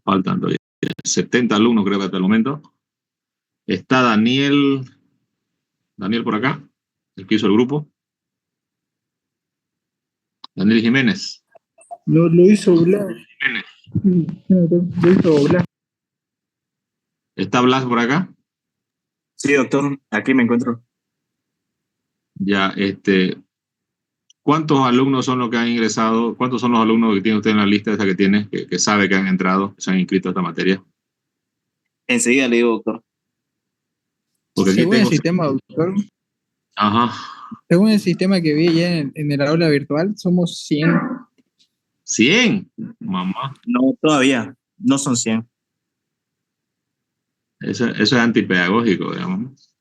faltan todavía 70 alumnos creo que hasta el momento. Está Daniel por acá, el que hizo el grupo. Daniel Jiménez. Lo hizo Blas. Lo hizo Blas. ¿Está Blas por acá? Sí, doctor, aquí me encuentro. Ya, ¿cuántos alumnos son los que han ingresado? ¿Cuántos son los alumnos que tiene usted en la lista esa que tiene, que sabe que han entrado, que se han inscrito a esta materia? Enseguida le digo, doctor. Porque aquí Según tengo... el sistema, doctor, Ajá. según el sistema que vi ya en el aula virtual, somos 100. 100, mamá. No, todavía, no son 100. Eso es antipedagógico, digamos.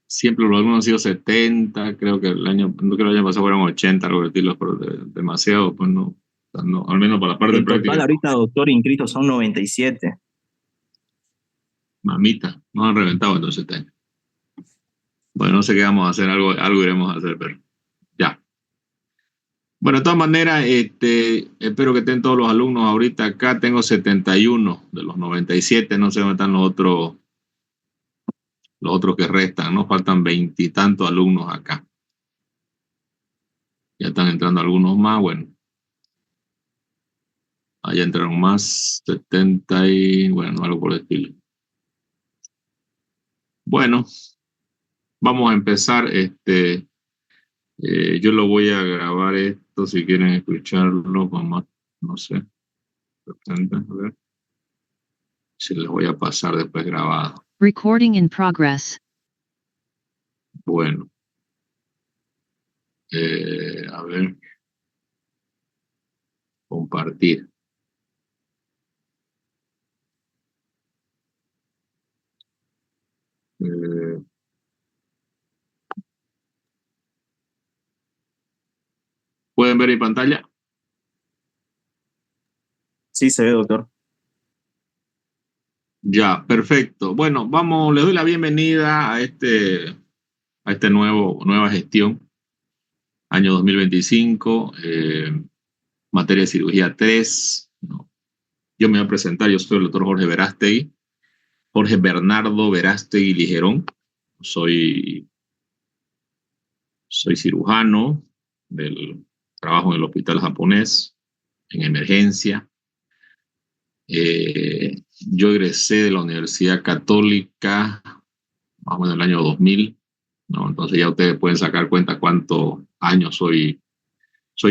Siempre los alumnos han sido 70, creo que el año pasado fueron 80, algo de estilo, pero demasiado, pues no, al menos para la parte En práctica. total, ahorita, doctor, inscritos son 97. Mamita, nos han reventado entonces este año. Bueno, no sé qué vamos a hacer, algo iremos a hacer, pero ya. Bueno, de todas maneras, espero que estén todos los alumnos ahorita acá. Tengo 71 de los 97, no sé dónde están los otros que restan, ¿no? Faltan 20 y tantos alumnos acá. Ya están entrando algunos más, bueno. Allá entraron más, 70 y, bueno, algo por el estilo. Bueno, vamos a empezar. Yo lo voy a grabar esto, si quieren escucharlo, vamos, no sé. 70, a ver. Si les voy a pasar después grabado. Recording in progress. Bueno. A ver. Compartir. ¿Pueden ver mi pantalla? Sí, se ve, doctor. Ya, perfecto. Bueno, vamos, les doy la bienvenida a nueva gestión, año 2025, materia de cirugía 3. ¿No? Yo me voy a presentar, yo soy el doctor Jorge Bernardo Verástegui Ligerón. Soy cirujano, trabajo en el hospital japonés, en emergencia. Yo egresé de la Universidad Católica más o menos en el año 2000, ¿no? Entonces ya ustedes pueden sacar cuenta cuántos años soy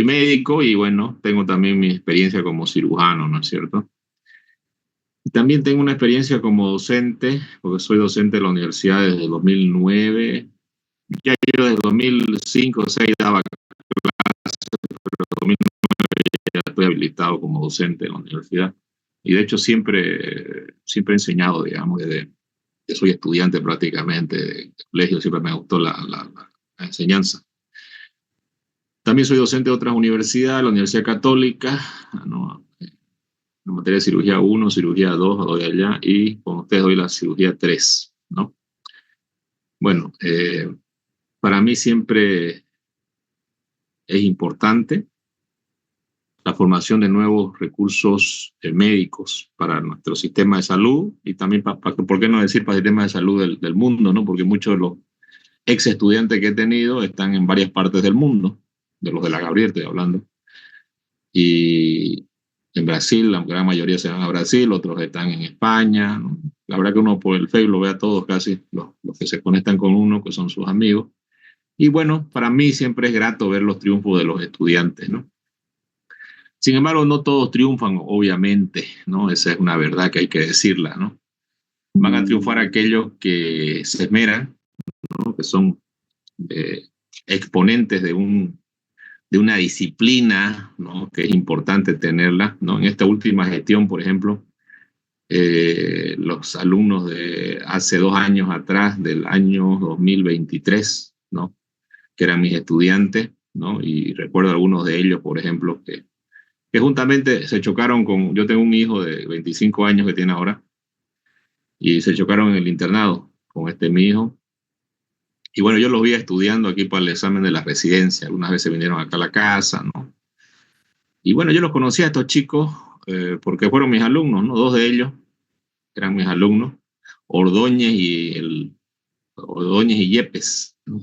médico y bueno, tengo también mi experiencia como cirujano, ¿no es cierto? Y también tengo una experiencia como docente, porque soy docente de la universidad desde 2009. Ya yo desde 2005 o 2006 daba clases, pero en 2009 ya estoy habilitado como docente en la universidad. Y de hecho siempre he enseñado, digamos, desde que soy estudiante prácticamente de colegio, siempre me gustó la enseñanza. También soy docente de otras universidades, la Universidad Católica, ¿no? En materia de cirugía 1, cirugía 2, doy allá, y con ustedes doy la cirugía 3, ¿no? Bueno, para mí siempre es importante la formación de nuevos recursos médicos para nuestro sistema de salud y también, ¿por qué no decir para el sistema de salud del mundo, ¿no? Porque muchos de los ex estudiantes que he tenido están en varias partes del mundo, de los de la Gabriel estoy hablando, y en Brasil, la gran mayoría se van a Brasil, otros están en España, ¿no? La verdad que uno por el Facebook lo ve a todos casi, los que se conectan con uno, que son sus amigos, y bueno, para mí siempre es grato ver los triunfos de los estudiantes, ¿no? Sin embargo, no todos triunfan, obviamente, ¿no? Esa es una verdad que hay que decirla, ¿no? Van a triunfar aquellos que se esmeran, ¿no? Que son exponentes de una disciplina, ¿no? Que es importante tenerla, ¿no? En esta última gestión, por ejemplo, los alumnos de hace 2 años atrás, del año 2023, ¿no? Que eran mis estudiantes, ¿no? Y recuerdo algunos de ellos, por ejemplo, que juntamente se chocaron con, yo tengo un hijo de 25 años que tiene ahora, y se chocaron en el internado con mi hijo. Y bueno, yo los vi estudiando aquí para el examen de la residencia. Algunas veces vinieron acá a la casa, ¿no? Y bueno, yo los conocí a estos chicos porque fueron mis alumnos, ¿no? Dos de ellos eran mis alumnos, Ordóñez y Yepes, ¿no?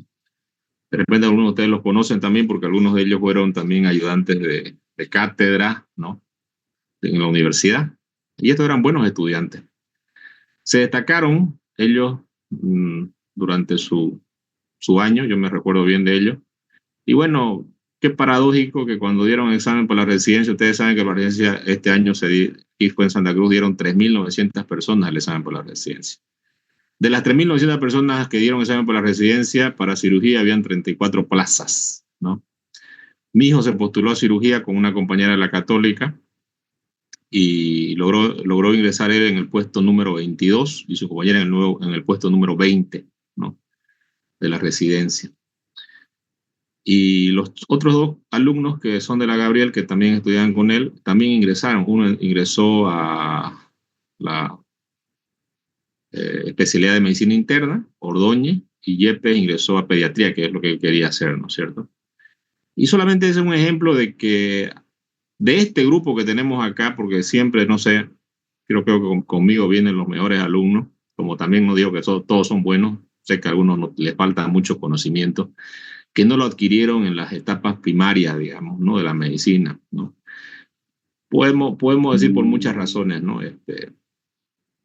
De repente algunos de ustedes los conocen también porque algunos de ellos fueron también ayudantes de cátedra, ¿no? En la universidad. Y estos eran buenos estudiantes. Se destacaron ellos durante su año, yo me recuerdo bien de ellos. Y bueno, qué paradójico que cuando dieron examen para la residencia, ustedes saben que la residencia este año y fue en Santa Cruz, dieron 3.900 personas el examen por la residencia. De las 3.900 personas que dieron examen por la residencia, para cirugía habían 34 plazas, ¿no? Mi hijo se postuló a cirugía con una compañera de la Católica y logró ingresar él en el puesto número 22 y su compañera en el puesto número 20, ¿no? De la residencia. Y los otros dos alumnos que son de la Gabriel, que también estudiaban con él, también ingresaron. Uno ingresó a la especialidad de medicina interna, Ordóñez, y Yepes ingresó a pediatría, que es lo que él quería hacer, ¿no es cierto? Y solamente es un ejemplo de que de este grupo que tenemos acá, porque siempre, no sé, creo que conmigo vienen los mejores alumnos, como también no digo que todos son buenos, sé que a algunos les falta mucho conocimiento, que no lo adquirieron en las etapas primarias, digamos, ¿no? De la medicina, ¿no? Podemos decir por muchas razones, ¿no?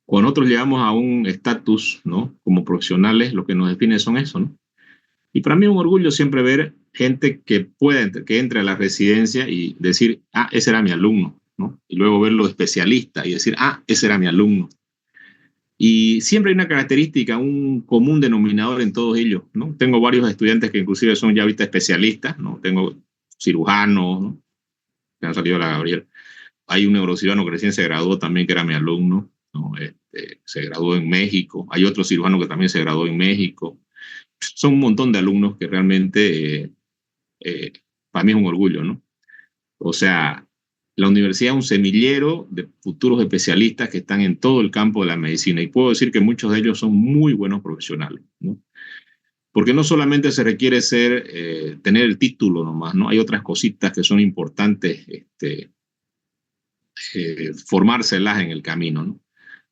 Cuando nosotros llegamos a un estatus, ¿no? Como profesionales, lo que nos define son eso, ¿no? Y para mí es un orgullo siempre ver gente que entre a la residencia y decir, ah, ese era mi alumno, ¿no? Y luego verlo especialista y decir, ah, ese era mi alumno. Y siempre hay una característica, un común denominador en todos ellos, ¿no? Tengo varios estudiantes que inclusive son ya ahorita especialistas, ¿no? Tengo cirujanos, ¿no? Que han salido de la Gabriel. Hay un neurocirujano que recién se graduó también, que era mi alumno, ¿no? Se graduó en México. Hay otro cirujano que también se graduó en México. Son un montón de alumnos que realmente para mí es un orgullo, ¿no? O sea, la universidad es un semillero de futuros especialistas que están en todo el campo de la medicina y puedo decir que muchos de ellos son muy buenos profesionales, ¿no? Porque no solamente se requiere tener el título nomás, ¿no? Hay otras cositas que son importantes formárselas en el camino, ¿no?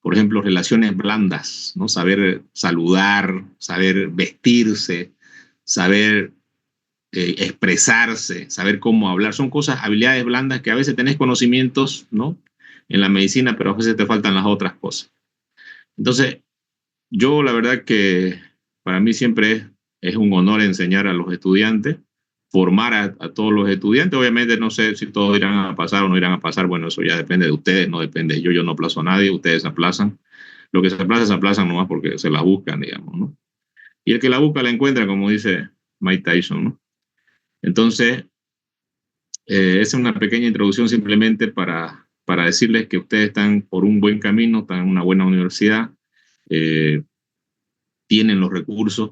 Por ejemplo, relaciones blandas, ¿no? Saber saludar, saber vestirse, saber expresarse, saber cómo hablar, son cosas, habilidades blandas que a veces tenés conocimientos, ¿no? En la medicina, pero a veces te faltan las otras cosas. Entonces, yo la verdad que para mí siempre es un honor enseñar a los estudiantes, formar a todos los estudiantes. Obviamente no sé si todos irán a pasar o no irán a pasar, bueno, eso ya depende de ustedes, no depende de yo no aplazo a nadie, ustedes aplazan. Lo que se aplazan nomás porque se la buscan, digamos, ¿no? Y el que la busca la encuentra, como dice Mike Tyson, ¿no? Entonces, esa es una pequeña introducción simplemente para decirles que ustedes están por un buen camino, están en una buena universidad, tienen los recursos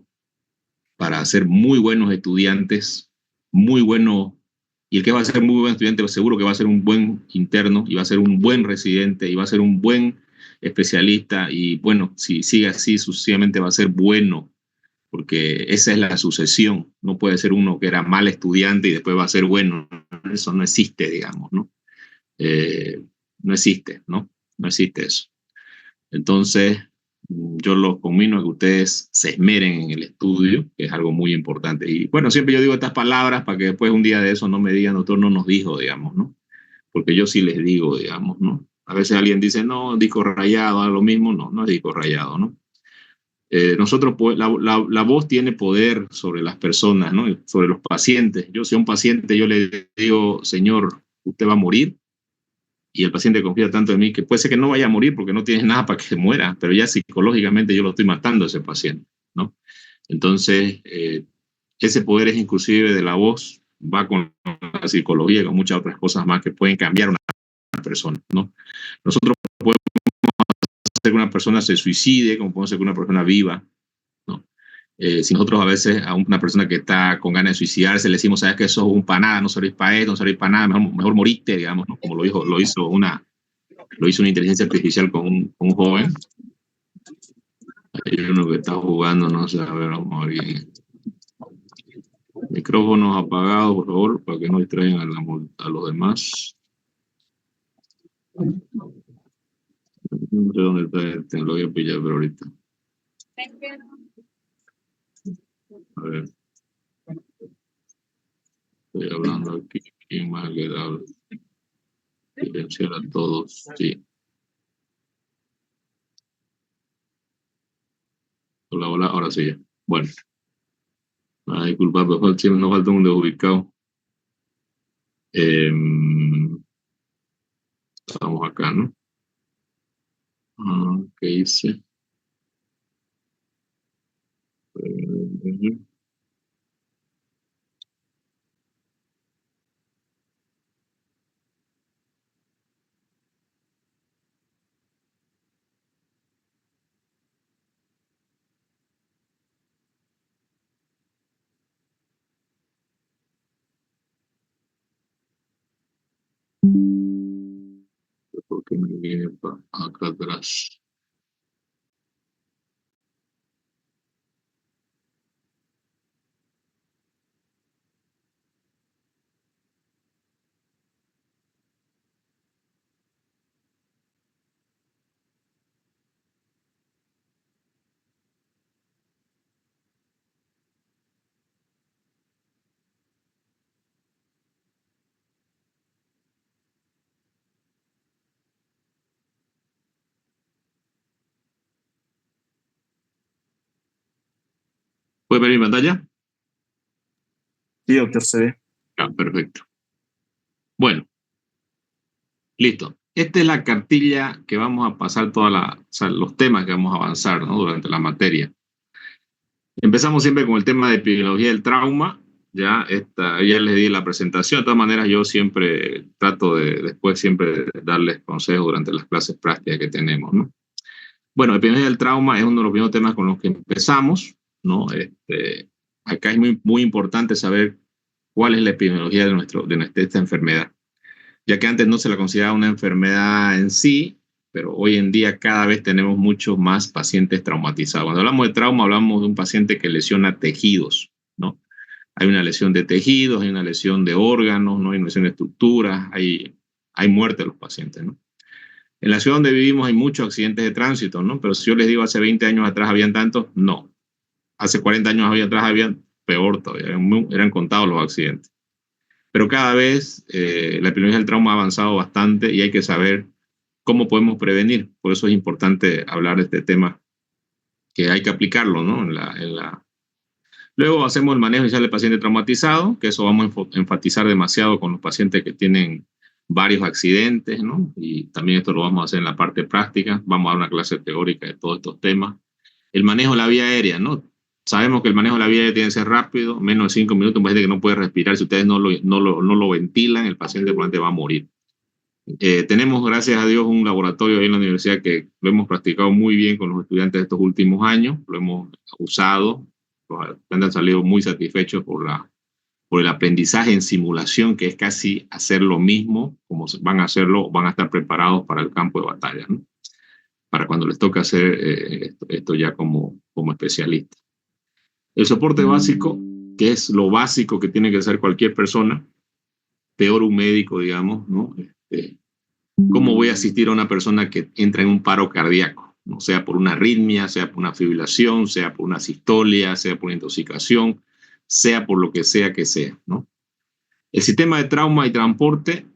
para ser muy buenos estudiantes, muy buenos, y el que va a ser muy buen estudiante seguro que va a ser un buen interno, y va a ser un buen residente, y va a ser un buen especialista, y bueno, si sigue así, sucesivamente va a ser bueno, porque esa es la sucesión. No puede ser uno que era mal estudiante y después va a ser bueno. Eso no existe, digamos, ¿no? No existe, ¿no? No existe eso. Entonces, yo los conmino a que ustedes se esmeren en el estudio, que es algo muy importante. Y bueno, siempre yo digo estas palabras para que después un día de eso no me digan, doctor, no nos dijo, digamos, ¿no? Porque yo sí les digo, digamos, ¿no? A veces alguien dice, no, disco rayado, lo mismo. No, no es disco rayado, ¿no? Nosotros, la voz tiene poder sobre las personas, ¿no? Sobre los pacientes. Yo, si a un paciente yo le digo, señor, usted va a morir, y el paciente confía tanto en mí que puede ser que no vaya a morir porque no tiene nada para que muera, pero ya psicológicamente yo lo estoy matando a ese paciente, ¿no? Entonces, ese poder es inclusive de la voz, va con la psicología y con muchas otras cosas más que pueden cambiar a una persona, ¿no? Nosotros podemos hacer que una persona se suicide, como podemos hacer que una persona viva, ¿no? Si nosotros a veces a una persona que está con ganas de suicidarse le decimos, sabes que eso es un panada, no servís para esto, no servís para nada, mejor moriste, digamos, ¿no? Como lo hizo una inteligencia artificial con un joven. Hay uno que está jugando, no sé, a ver, vamos a ver. Micrófonos apagados, por favor, para que no distraigan a los demás. No sé dónde está este, lo voy a pillar, pero ahorita. A ver. Estoy hablando aquí. ¿Quién más le da? Silenciar a todos. Sí. Hola, hola. Ahora sí ya. Bueno. Disculpa, pero nos falta un desubicado. Estamos acá, ¿no? ¿Qué hice? ¿Por qué me viene acá atrás? ¿Puede ver mi pantalla? Sí, doctor, se ve. Perfecto. Bueno, listo. Esta es la cartilla que vamos a pasar o sea, los temas que vamos a avanzar, ¿no? Durante la materia. Empezamos siempre con el tema de epidemiología del trauma. Ya les di la presentación. De todas maneras, yo siempre trato después siempre darles consejos durante las clases prácticas que tenemos, ¿no? Bueno, epidemiología del trauma es uno de los primeros temas con los que empezamos, ¿no? Acá es muy importante saber cuál es la epidemiología de esta enfermedad, ya que antes no se la consideraba una enfermedad en sí, pero hoy en día cada vez tenemos muchos más pacientes traumatizados. Cuando hablamos de trauma, hablamos de un paciente que lesiona tejidos, ¿no? Hay una lesión de tejidos, hay una lesión de órganos, ¿no? Hay una lesión de estructuras, hay muerte de los pacientes, ¿no? En la ciudad donde vivimos hay muchos accidentes de tránsito, ¿no? Pero si yo les digo hace 20 años atrás habían tantos, no. Hace 40 años atrás habían peor todavía, eran contados los accidentes. Pero cada vez la epidemiología del trauma ha avanzado bastante y hay que saber cómo podemos prevenir. Por eso es importante hablar de este tema, que hay que aplicarlo, ¿no? Luego hacemos el manejo inicial del paciente traumatizado, que eso vamos a enfatizar demasiado con los pacientes que tienen varios accidentes, ¿no? Y también esto lo vamos a hacer en la parte práctica. Vamos a dar una clase teórica de todos estos temas. El manejo de la vía aérea, ¿no? Sabemos que el manejo de la vía aérea tiene que ser rápido, menos de 5 minutos, un paciente que no puede respirar. Si ustedes no lo ventilan, el paciente probablemente va a morir. Tenemos, gracias a Dios, un laboratorio ahí en la universidad que lo hemos practicado muy bien con los estudiantes de estos últimos años, lo hemos usado, los estudiantes han salido muy satisfechos por el aprendizaje en simulación, que es casi hacer lo mismo, como van a hacerlo, van a estar preparados para el campo de batalla, ¿no? Para cuando les toca hacer esto ya como especialistas. El soporte básico, que es lo básico que tiene que hacer cualquier persona, peor un médico, digamos, ¿no? ¿Cómo voy a asistir a una persona que entra en un paro cardíaco? ¿No? Sea por una arritmia, sea por una fibrilación, sea por una sistolia, sea por una intoxicación, sea por lo que sea, ¿no? El sistema de trauma y transporte,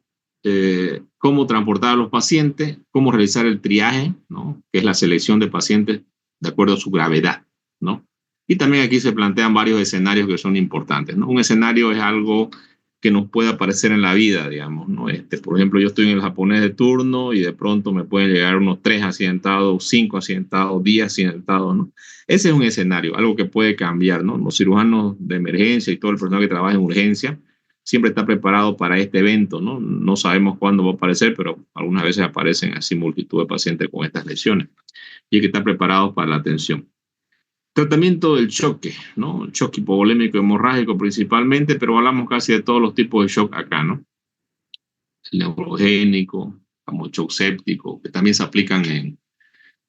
cómo transportar a los pacientes, cómo realizar el triaje, ¿no? Que es la selección de pacientes de acuerdo a su gravedad, ¿no? Y también aquí se plantean varios escenarios que son importantes, ¿no? Un escenario es algo que nos puede aparecer en la vida, digamos, ¿no? Por ejemplo, yo estoy en el japonés de turno y de pronto me pueden llegar unos 3 accidentados, 5 accidentados, 10 accidentados, ¿no? Ese es un escenario, algo que puede cambiar, ¿no? Los cirujanos de emergencia y todo el personal que trabaja en urgencia siempre está preparado para este evento, ¿no? No sabemos cuándo va a aparecer, pero algunas veces aparecen así multitud de pacientes con estas lesiones y hay que estar preparados para la atención. Tratamiento del choque, ¿no? Choque hipovolémico hemorrágico principalmente, pero hablamos casi de todos los tipos de shock acá, ¿no? El neurogénico, como shock séptico, que también se aplican en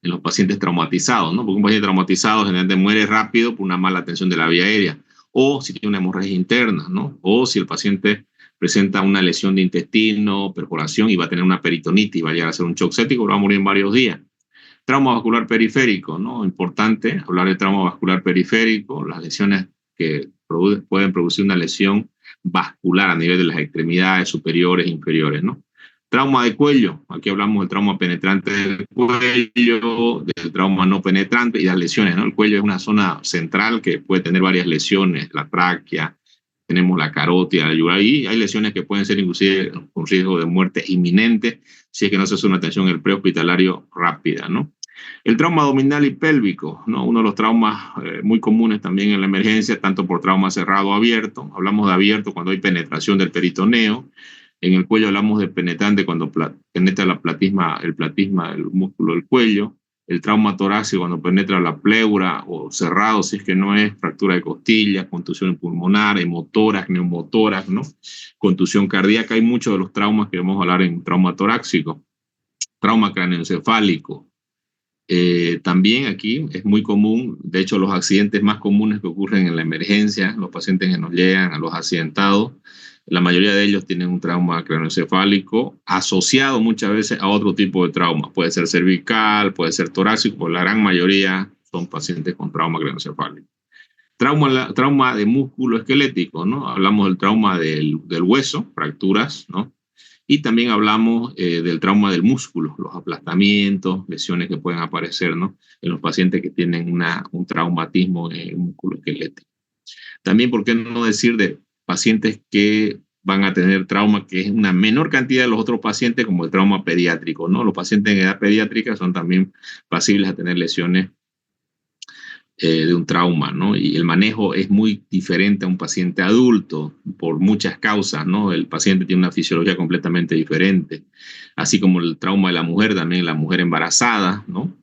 los pacientes traumatizados, ¿no? Porque un paciente traumatizado generalmente muere rápido por una mala atención de la vía aérea. o si tiene una hemorragia interna, ¿no? O si el paciente presenta una lesión de intestino, perforación y va a tener una peritonitis, va a llegar a ser un shock séptico, va a morir en varios días. Trauma vascular periférico, ¿no? Importante hablar de trauma vascular periférico, las lesiones que pueden producir una lesión vascular a nivel de las extremidades superiores e inferiores, ¿no? Trauma de cuello, aquí hablamos del trauma penetrante del cuello, del trauma no penetrante y las lesiones, ¿no? El cuello es una zona central que puede tener varias lesiones, la tráquea, tenemos la carótida, la yugular, y hay lesiones que pueden ser inclusive con riesgo de muerte inminente si es que no se hace una atención en el prehospitalario rápida, ¿no? El trauma abdominal y pélvico, ¿no? Uno de los traumas muy comunes también en la emergencia, tanto por trauma cerrado o abierto. Hablamos de abierto cuando hay penetración del peritoneo. En el cuello hablamos de penetrante cuando penetra el platisma del músculo del cuello. El trauma torácico cuando penetra la pleura o cerrado, si es que no es fractura de costillas, contusión pulmonar, hemotoras, neumotoras, ¿no? Contusión cardíaca. Hay muchos de los traumas que vamos a hablar en trauma torácico. Trauma craneoencefálico. También aquí es muy común, de hecho los accidentes más comunes que ocurren en la emergencia, los pacientes que nos llegan a los accidentados, la mayoría de ellos tienen un trauma craneoencefálico asociado muchas veces a otro tipo de trauma. Puede ser cervical, puede ser torácico, la gran mayoría son pacientes con trauma craneoencefálico. Trauma de músculo esquelético, ¿no? Hablamos del trauma del hueso, fracturas, ¿no? Y también hablamos del trauma del músculo, los aplastamientos, lesiones que pueden aparecer, ¿no? En los pacientes que tienen un traumatismo en el músculo esquelético. También, ¿por qué no decir de pacientes que van a tener trauma, que es una menor cantidad de los otros pacientes, como el trauma pediátrico, ¿no? Los pacientes en edad pediátrica son también pasibles a tener lesiones de un trauma, ¿no? Y el manejo es muy diferente a un paciente adulto por muchas causas, ¿no? El paciente tiene una fisiología completamente diferente, así como el trauma de la mujer, también la mujer embarazada, ¿no?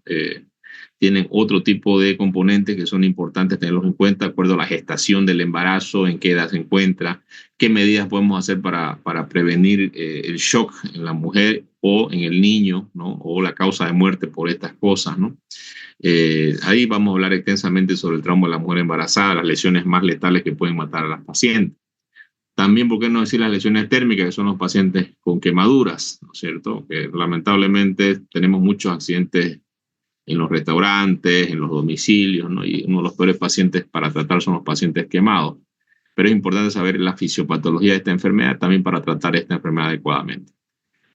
Tienen otro tipo de componentes que son importantes tenerlos en cuenta, de acuerdo a la gestación del embarazo, en qué edad se encuentra, qué medidas podemos hacer para prevenir el shock en la mujer o en el niño, ¿no? O la causa de muerte por estas cosas, ¿no? Ahí vamos a hablar extensamente sobre el trauma de la mujer embarazada, las lesiones más letales que pueden matar a las pacientes. También, ¿por qué no decir las lesiones térmicas, que son los pacientes con quemaduras, ¿no es cierto? Que lamentablemente tenemos muchos accidentes en los restaurantes, en los domicilios, ¿no? Y uno de los peores pacientes para tratar son los pacientes quemados. Pero es importante saber la fisiopatología de esta enfermedad también para tratar esta enfermedad adecuadamente.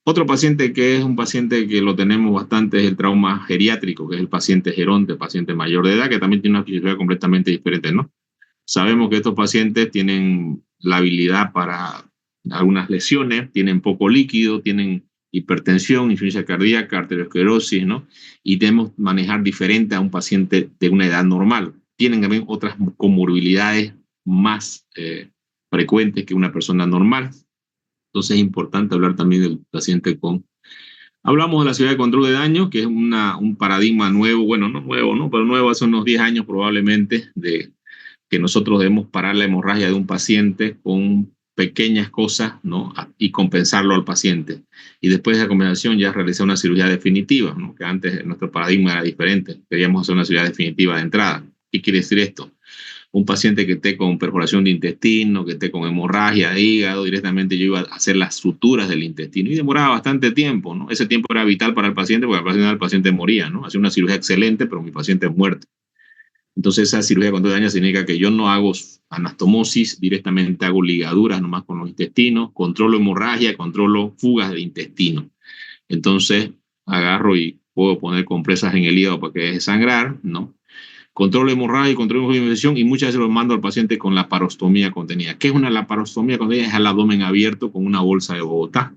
Otro paciente que es un paciente que lo tenemos bastante es el trauma geriátrico, que es el paciente geronte, el paciente mayor de edad, que también tiene una fisiología completamente diferente, ¿no? Sabemos que estos pacientes tienen la habilidad para algunas lesiones, tienen poco líquido, tienen hipertensión, insuficiencia cardíaca, arteriosclerosis, ¿no? Y debemos manejar diferente a un paciente de una edad normal. Tienen también otras comorbilidades más frecuentes que una persona normal. Entonces es importante hablar también del paciente con... Hablamos de la cirugía de control de daño, que es un paradigma nuevo, bueno, no nuevo, ¿no? Pero nuevo hace unos 10 años probablemente, de que nosotros debemos parar la hemorragia de un paciente con pequeñas cosas, ¿no? Y compensarlo al paciente. Y después de la compensación ya realizar una cirugía definitiva, ¿no? Que antes nuestro paradigma era diferente. Queríamos hacer una cirugía definitiva de entrada. ¿Qué quiere decir esto? Un paciente que esté con perforación de intestino, que esté con hemorragia de hígado, directamente yo iba a hacer las suturas del intestino y demoraba bastante tiempo, ¿no? Ese tiempo era vital para el paciente porque el paciente moría, ¿no? Hacía una cirugía excelente, pero mi paciente es muerto. Entonces esa cirugía de control de daño significa que yo no hago anastomosis, directamente hago ligaduras nomás con los intestinos, controlo hemorragia, controlo fugas de intestino. Entonces agarro y puedo poner compresas en el hígado para que deje sangrar, ¿no? Controlo hemorragia, controlo infección y muchas veces lo mando al paciente con laparostomía contenida. ¿Qué es una laparostomía contenida? Es el abdomen abierto con una bolsa de Bogotá.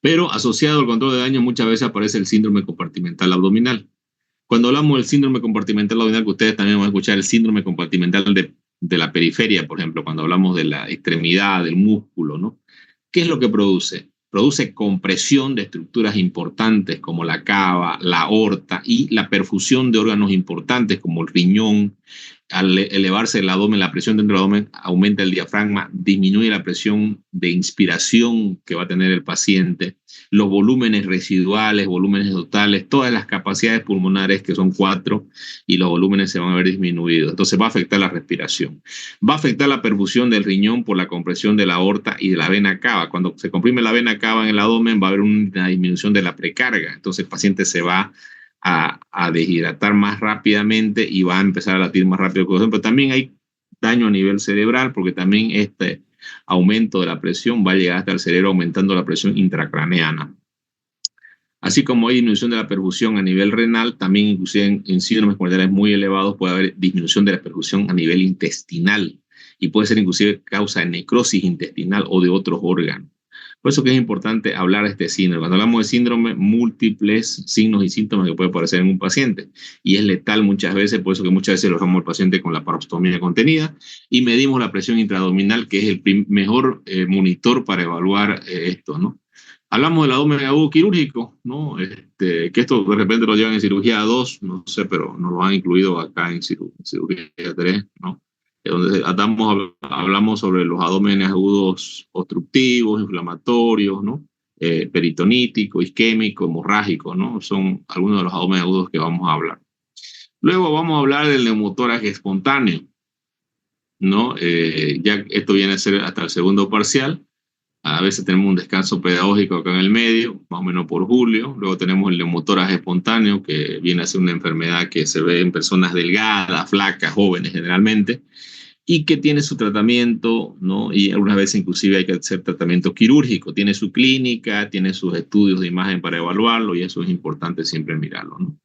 Pero asociado al control de daño muchas veces aparece el síndrome compartimental abdominal. Cuando hablamos del síndrome compartimental abdominal, que ustedes también van a escuchar el síndrome compartimental de la periferia, por ejemplo, cuando hablamos de la extremidad, del músculo, ¿no? ¿Qué es lo que produce? Produce compresión de estructuras importantes como la cava, la aorta y la perfusión de órganos importantes como el riñón, al elevarse el abdomen, la presión dentro del abdomen, aumenta el diafragma, disminuye la presión de inspiración que va a tener el paciente, los volúmenes residuales, volúmenes totales, todas las capacidades pulmonares, que son 4, y los volúmenes se van a ver disminuidos. Entonces va a afectar la respiración. Va a afectar la perfusión del riñón por la compresión de la aorta y de la vena cava. Cuando se comprime la vena cava en el abdomen, va a haber una disminución de la precarga. Entonces el paciente se va a deshidratar más rápidamente y va a empezar a latir más rápido el corazón. Pero también hay daño a nivel cerebral, porque también este aumento de la presión va a llegar hasta el cerebro, aumentando la presión intracraneana. Así como hay disminución de la perfusión a nivel renal, también inclusive en síndromes coronarios muy elevados puede haber disminución de la perfusión a nivel intestinal y puede ser inclusive causa de necrosis intestinal o de otros órganos. Por eso que es importante hablar de este síndrome. Cuando hablamos de síndrome, múltiples signos y síntomas que puede aparecer en un paciente. Y es letal muchas veces, por eso que muchas veces lo dejamos al paciente con la parostomía contenida y medimos la presión intraabdominal, que es el mejor monitor para evaluar esto, ¿no? Hablamos del abdomen agudo quirúrgico, ¿no? Que esto de repente lo llevan en cirugía 2, no sé, pero nos lo han incluido acá en cirugía 3, ¿no? Donde hablamos sobre los abdómenes agudos obstructivos, inflamatorios, ¿no? Peritonítico, isquémico, hemorrágico, ¿no? Son algunos de los abdómenes agudos que vamos a hablar. Luego vamos a hablar del neumotórax espontáneo, ¿no? Ya esto viene a ser hasta el segundo parcial. A veces tenemos un descanso pedagógico acá en el medio, más o menos por julio. Luego tenemos el neumotórax espontáneo, que viene a ser una enfermedad que se ve en personas delgadas, flacas, jóvenes generalmente, y que tiene su tratamiento, ¿no? Y algunas veces inclusive hay que hacer tratamiento quirúrgico. Tiene su clínica, tiene sus estudios de imagen para evaluarlo, y eso es importante siempre mirarlo, ¿no?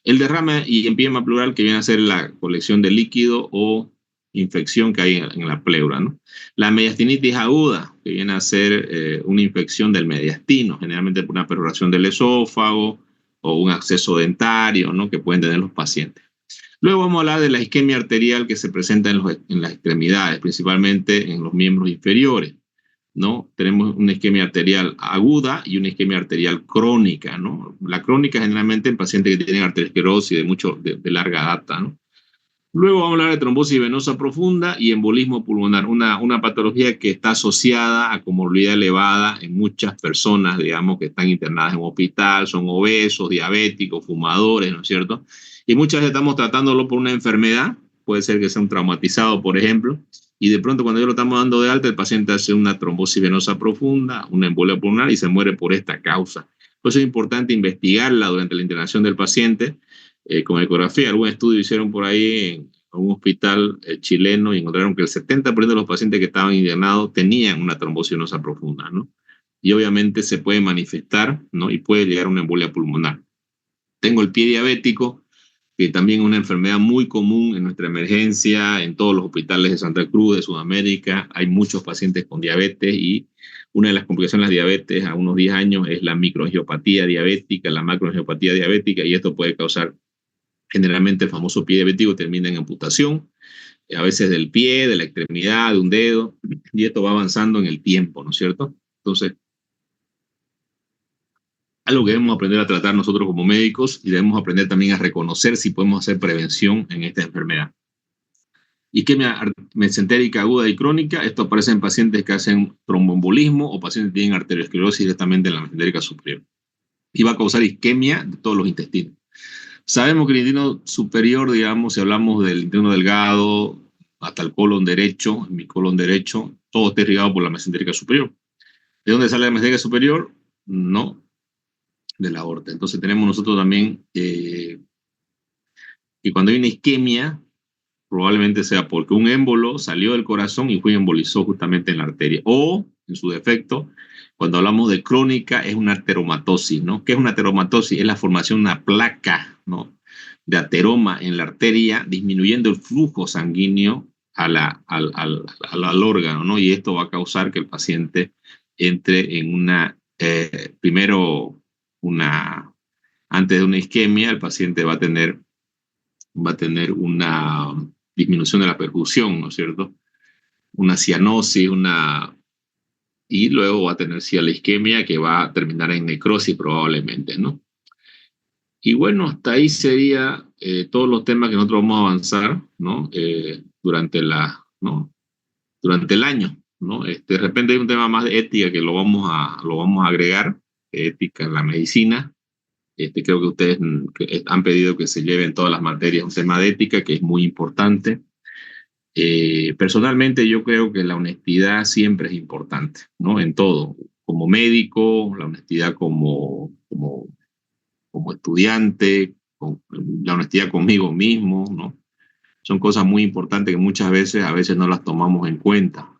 El derrame y empiema pleural, que viene a ser la colección de líquido o infección que hay en la pleura, ¿no? La mediastinitis aguda, que viene a ser una infección del mediastino, generalmente por una perforación del esófago o un acceso dentario, ¿no? Que pueden tener los pacientes. Luego vamos a hablar de la isquemia arterial que se presenta en las extremidades, principalmente en los miembros inferiores, ¿no? Tenemos una isquemia arterial aguda y una isquemia arterial crónica, ¿no? La crónica generalmente en pacientes que tienen arteriosclerosis de larga data, ¿no? Luego vamos a hablar de trombosis venosa profunda y embolismo pulmonar, una patología que está asociada a comorbilidad elevada en muchas personas, digamos, que están internadas en un hospital, son obesos, diabéticos, fumadores, ¿no es cierto? Y muchas veces estamos tratándolo por una enfermedad, puede ser que sea un traumatizado, por ejemplo, y de pronto cuando ya lo estamos dando de alta, el paciente hace una trombosis venosa profunda, una embolia pulmonar y se muere por esta causa. Por eso es importante investigarla durante la internación del paciente, con ecografía. Algún estudio hicieron por ahí en un hospital chileno y encontraron que el 70% de los pacientes que estaban internados tenían una trombosis venosa profunda, ¿no? Y obviamente se puede manifestar, ¿no? Y puede llegar a una embolia pulmonar. Tengo el pie diabético, que también es una enfermedad muy común en nuestra emergencia, en todos los hospitales de Santa Cruz, de Sudamérica. Hay muchos pacientes con diabetes y una de las complicaciones de la diabetes a unos 10 años es la microangiopatía diabética, la macroangiopatía diabética, y esto puede causar generalmente el famoso pie diabético, termina en amputación, a veces del pie, de la extremidad, de un dedo, y esto va avanzando en el tiempo, ¿no es cierto? Entonces, algo que debemos aprender a tratar nosotros como médicos y debemos aprender también a reconocer si podemos hacer prevención en esta enfermedad. Isquemia mesentérica aguda y crónica, esto aparece en pacientes que hacen tromboembolismo o pacientes que tienen arteriosclerosis directamente en la mesentérica superior. Y va a causar isquemia de todos los intestinos. Sabemos que el intestino superior, digamos, si hablamos del intestino delgado hasta el colon derecho, mi colon derecho, todo está irrigado por la mesentérica superior. ¿De dónde sale la mesentérica superior? No, de la aorta. Entonces tenemos nosotros también que cuando hay una isquemia, probablemente sea porque un émbolo salió del corazón y fue y embolizó justamente en la arteria. O, en su defecto, cuando hablamos de crónica, es una ateromatosis, ¿no? ¿Qué es una ateromatosis? Es la formación de una placa, ¿no? De ateroma en la arteria, disminuyendo el flujo sanguíneo al órgano, ¿no? Y esto va a causar que el paciente entre en antes de una isquemia, el paciente va a tener una disminución de la perfusión, ¿no es cierto? Una cianosis, y luego va a tener la isquemia que va a terminar en necrosis probablemente, ¿no? Y bueno, hasta ahí sería todos los temas que nosotros vamos a avanzar, ¿no? ¿no? Durante el año, ¿no? De repente hay un tema más de ética que lo vamos a agregar, ética en la medicina. Creo que ustedes han pedido que se lleven todas las materias un tema de ética, que es muy importante. Personalmente yo creo que la honestidad siempre es importante, ¿no? En todo, como médico, la honestidad como estudiante, la honestidad conmigo mismo, ¿no? Son cosas muy importantes que a veces no las tomamos en cuenta.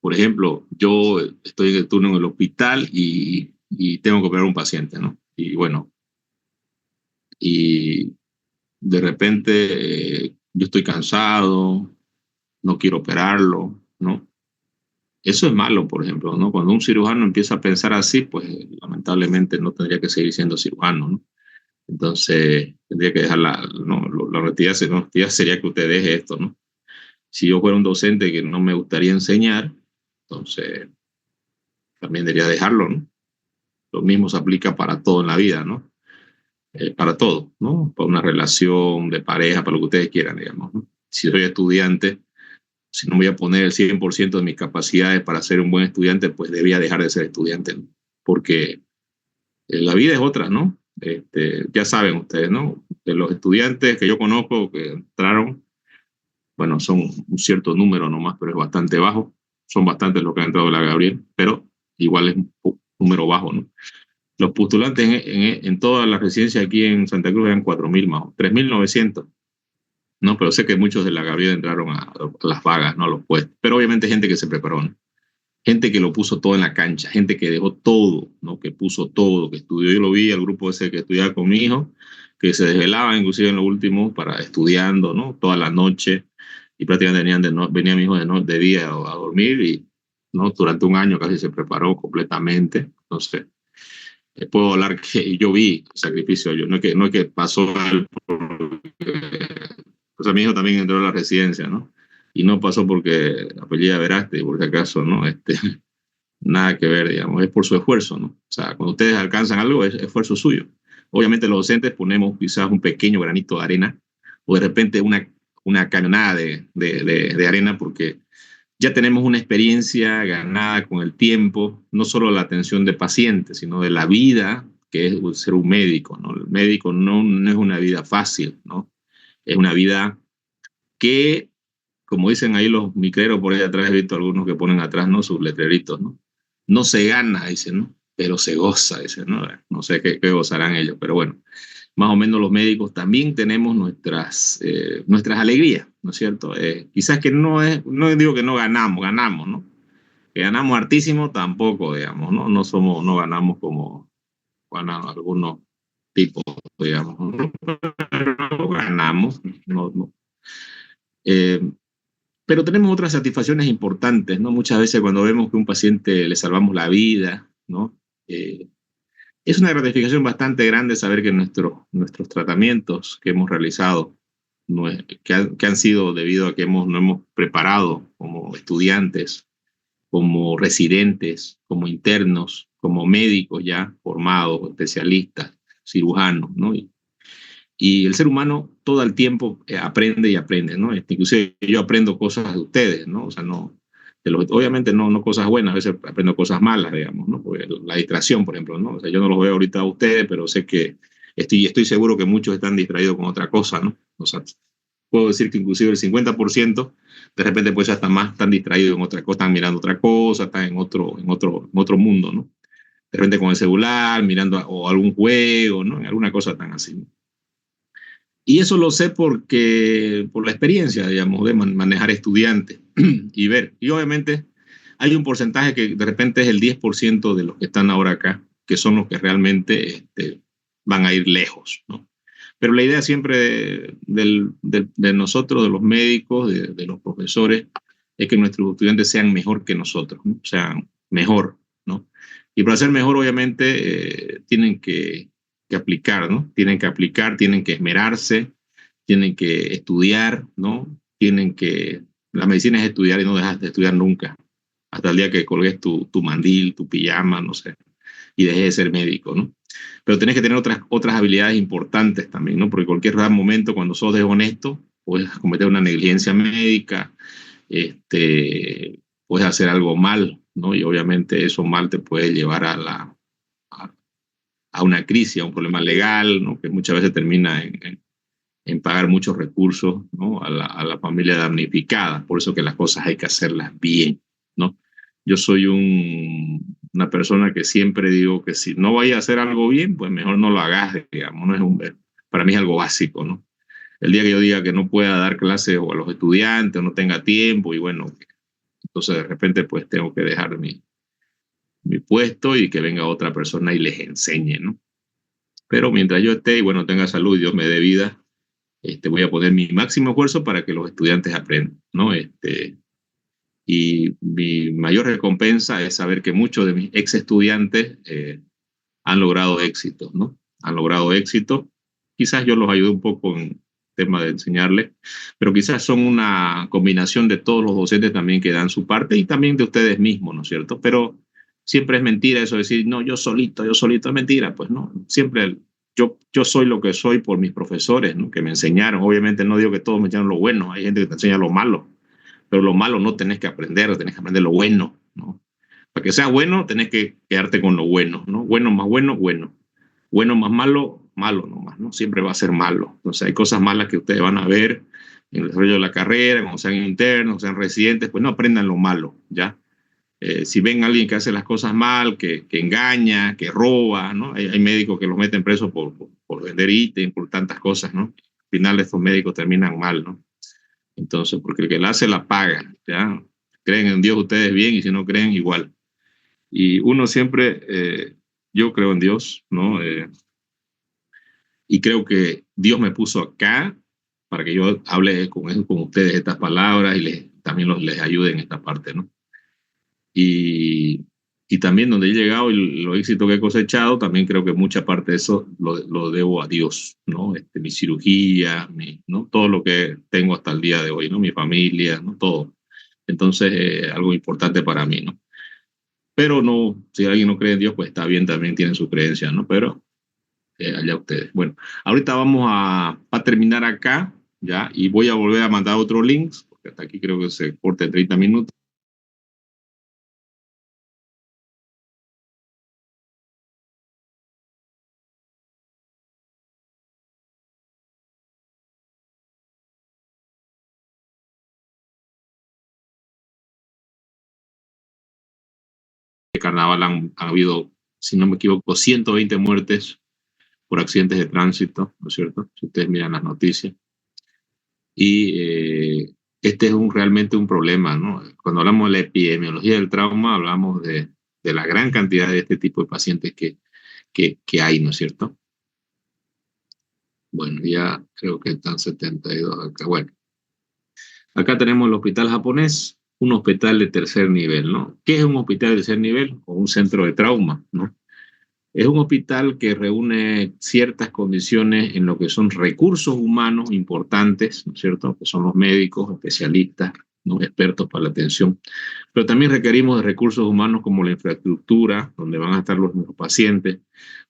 Por ejemplo, yo estoy en el turno en el hospital y tengo que operar a un paciente, ¿no? Y bueno, y de repente yo estoy cansado, no quiero operarlo, ¿no? Eso es malo, por ejemplo, ¿no? Cuando un cirujano empieza a pensar así, pues lamentablemente no tendría que seguir siendo cirujano, ¿no? Entonces tendría que dejar no, la honestidad sería que usted deje esto, ¿no? Si yo fuera un docente que no me gustaría enseñar, entonces también debería dejarlo, ¿no? Lo mismo se aplica para todo en la vida, ¿no? Para todo, ¿no? Para una relación de pareja, para lo que ustedes quieran, digamos, ¿no? Si soy estudiante, si no voy a poner el 100% de mis capacidades para ser un buen estudiante, pues debía dejar de ser estudiante, ¿no? Porque la vida es otra, ¿no? Ya saben ustedes, ¿no? De los estudiantes que yo conozco que entraron, bueno, son un cierto número nomás, pero es bastante bajo. Son bastantes los que han entrado a la Gabriel, pero igual es un número bajo, ¿no? Los postulantes en todas las residencias aquí en Santa Cruz eran 4.000 más, 3.900, ¿no? Pero sé que muchos de la Gabriel entraron a las vagas, ¿no? A los puestos. Pero obviamente gente que se preparó, ¿no? Gente que lo puso todo en la cancha, gente que dejó todo, ¿no? Que puso todo, que estudió. Yo lo vi, al grupo ese que estudiaba con mi hijo, que se desvelaba inclusive en lo último para estudiando, ¿no? Toda la noche, y prácticamente venía mi hijo de día a dormir y, ¿no? Durante un año casi se preparó completamente. Entonces, puedo hablar que yo vi el sacrificio, no es que pasó algo, o sea, mi hijo también entró a la residencia, ¿no? Y no pasó porque apellida Veraste, por si acaso, ¿no? Nada que ver, digamos, es por su esfuerzo, ¿no? O sea, cuando ustedes alcanzan algo, es esfuerzo suyo. Obviamente los docentes ponemos quizás un pequeño granito de arena o de repente una camionada de arena porque ya tenemos una experiencia ganada con el tiempo, no solo la atención de pacientes, sino de la vida que es ser un médico, ¿no? El médico no es una vida fácil, ¿no? Es una vida que, como dicen ahí los micreros por ahí atrás, he visto algunos que ponen atrás, ¿no? Sus letreritos, ¿no? No se gana, dicen, ¿no? Pero se goza, dicen, ¿no? No sé qué gozarán ellos, pero bueno, más o menos los médicos también tenemos nuestras alegrías, ¿no es cierto? Quizás que no digo que no ganamos, ¿no? Que ganamos hartísimo tampoco, digamos, ¿no? No ganamos como ganan algunos tipos, digamos, ¿no? Pero ganamos, no. Eh, pero tenemos otras satisfacciones importantes, ¿no? Muchas veces cuando vemos que a un paciente le salvamos la vida, ¿no? Es una gratificación bastante grande saber que nuestros tratamientos que hemos realizado, que han sido debido a que nos hemos preparado como estudiantes, como residentes, como internos, como médicos ya formados, especialistas, cirujanos, ¿no? Y el ser humano todo el tiempo aprende y aprende, ¿no? Inclusive yo aprendo cosas de ustedes, ¿no? O sea, obviamente no cosas buenas, a veces aprendo cosas malas, digamos, ¿no? Porque la distracción, por ejemplo, ¿no? O sea, yo no los veo ahorita a ustedes, pero sé que estoy seguro que muchos están distraídos con otra cosa, ¿no? O sea, puedo decir que inclusive el 50% de repente pues ya están distraídos en otra cosa, están mirando otra cosa, están en otro mundo, ¿no? De repente con el celular, mirando o algún juego, ¿no? En alguna cosa tan así, ¿no? Y eso lo sé por la experiencia, digamos, de manejar estudiantes y ver. Y obviamente hay un porcentaje que de repente es el 10% de los que están ahora acá, que son los que realmente van a ir lejos, ¿no? Pero la idea siempre de nosotros, de los médicos, de los profesores, es que nuestros estudiantes sean mejor que nosotros, ¿no? Sean mejor, ¿no? Y para ser mejor, obviamente, tienen que aplicar, ¿no? Tienen que aplicar, tienen que esmerarse, tienen que estudiar, ¿no? La medicina es estudiar y no dejas de estudiar nunca, hasta el día que colgues tu mandil, tu pijama, no sé, y dejes de ser médico, ¿no? Pero tenés que tener otras habilidades importantes también, ¿no? Porque cualquier momento, cuando sos deshonesto, puedes cometer una negligencia médica, puedes hacer algo mal, ¿no? Y obviamente eso mal te puede llevar a una crisis, a un problema legal, ¿no? Que muchas veces termina en pagar muchos recursos, ¿no? a la familia damnificada. Por eso que las cosas hay que hacerlas bien, ¿no? Yo soy una persona que siempre digo que si no vaya a hacer algo bien, pues mejor no lo hagas, digamos. No es para mí es algo básico, ¿no? El día que yo diga que no pueda dar clases o a los estudiantes o no tenga tiempo y bueno, entonces de repente pues tengo que dejar mi puesto y que venga otra persona y les enseñe, ¿no? Pero mientras yo esté y bueno, tenga salud y Dios me dé vida, voy a poner mi máximo esfuerzo para que los estudiantes aprendan, ¿no? Y mi mayor recompensa es saber que muchos de mis ex estudiantes han logrado éxito, ¿no? Han logrado éxito. Quizás yo los ayude un poco en tema de enseñarles, pero quizás son una combinación de todos los docentes también que dan su parte y también de ustedes mismos, ¿no es cierto? Pero siempre es mentira eso de decir, no, yo solito, es mentira, pues no, siempre yo soy lo que soy por mis profesores, ¿no? Que me enseñaron. Obviamente no digo que todos me enseñaron lo bueno, hay gente que te enseña lo malo, pero lo malo no tenés que aprender, tenés que aprender lo bueno, ¿no? Para que sea bueno, tenés que quedarte con lo bueno, ¿no? Bueno más bueno, bueno. Bueno más malo, malo nomás, ¿no? Siempre va a ser malo. Entonces hay cosas malas que ustedes van a ver en el desarrollo de la carrera, cuando sean internos, sean residentes, pues no aprendan lo malo, ¿ya? Si ven a alguien que hace las cosas mal, que engaña, que roba, ¿no? Hay médicos que los meten presos por vender ítem, por tantas cosas, ¿no? Al final estos médicos terminan mal, ¿no? Entonces, porque el que la hace la paga, ¿ya? Creen en Dios ustedes bien y si no creen, igual. Y uno siempre, yo creo en Dios, ¿no? Y creo que Dios me puso acá para que yo hable con ustedes estas palabras y también les ayude en esta parte, ¿no? Y también donde he llegado y los éxitos que he cosechado, también creo que mucha parte de eso lo debo a Dios, ¿no? Mi cirugía, ¿no? Todo lo que tengo hasta el día de hoy, ¿no? Mi familia, ¿no? Todo. Entonces, algo importante para mí, ¿no? Pero no, si alguien no cree en Dios, pues está bien, también tiene su creencia, ¿no? Pero allá ustedes. Bueno, ahorita vamos a terminar acá, ¿ya? Y voy a volver a mandar otro link, porque hasta aquí creo que se corta en 30 minutos. De carnaval han habido, si no me equivoco, 120 muertes por accidentes de tránsito, ¿no es cierto? Si ustedes miran las noticias. Y este es realmente un problema, ¿no? Cuando hablamos de la epidemiología del trauma, hablamos de la gran cantidad de este tipo de pacientes que hay, ¿no es cierto? Bueno, ya creo que están 72 acá. Bueno, acá tenemos el hospital japonés, un hospital de tercer nivel, ¿no? ¿Qué es un hospital de tercer nivel? O un centro de trauma, ¿no? Es un hospital que reúne ciertas condiciones en lo que son recursos humanos importantes, ¿no es cierto? Que son los médicos, especialistas, ¿no? Expertos para la atención. Pero también requerimos de recursos humanos como la infraestructura, donde van a estar los pacientes,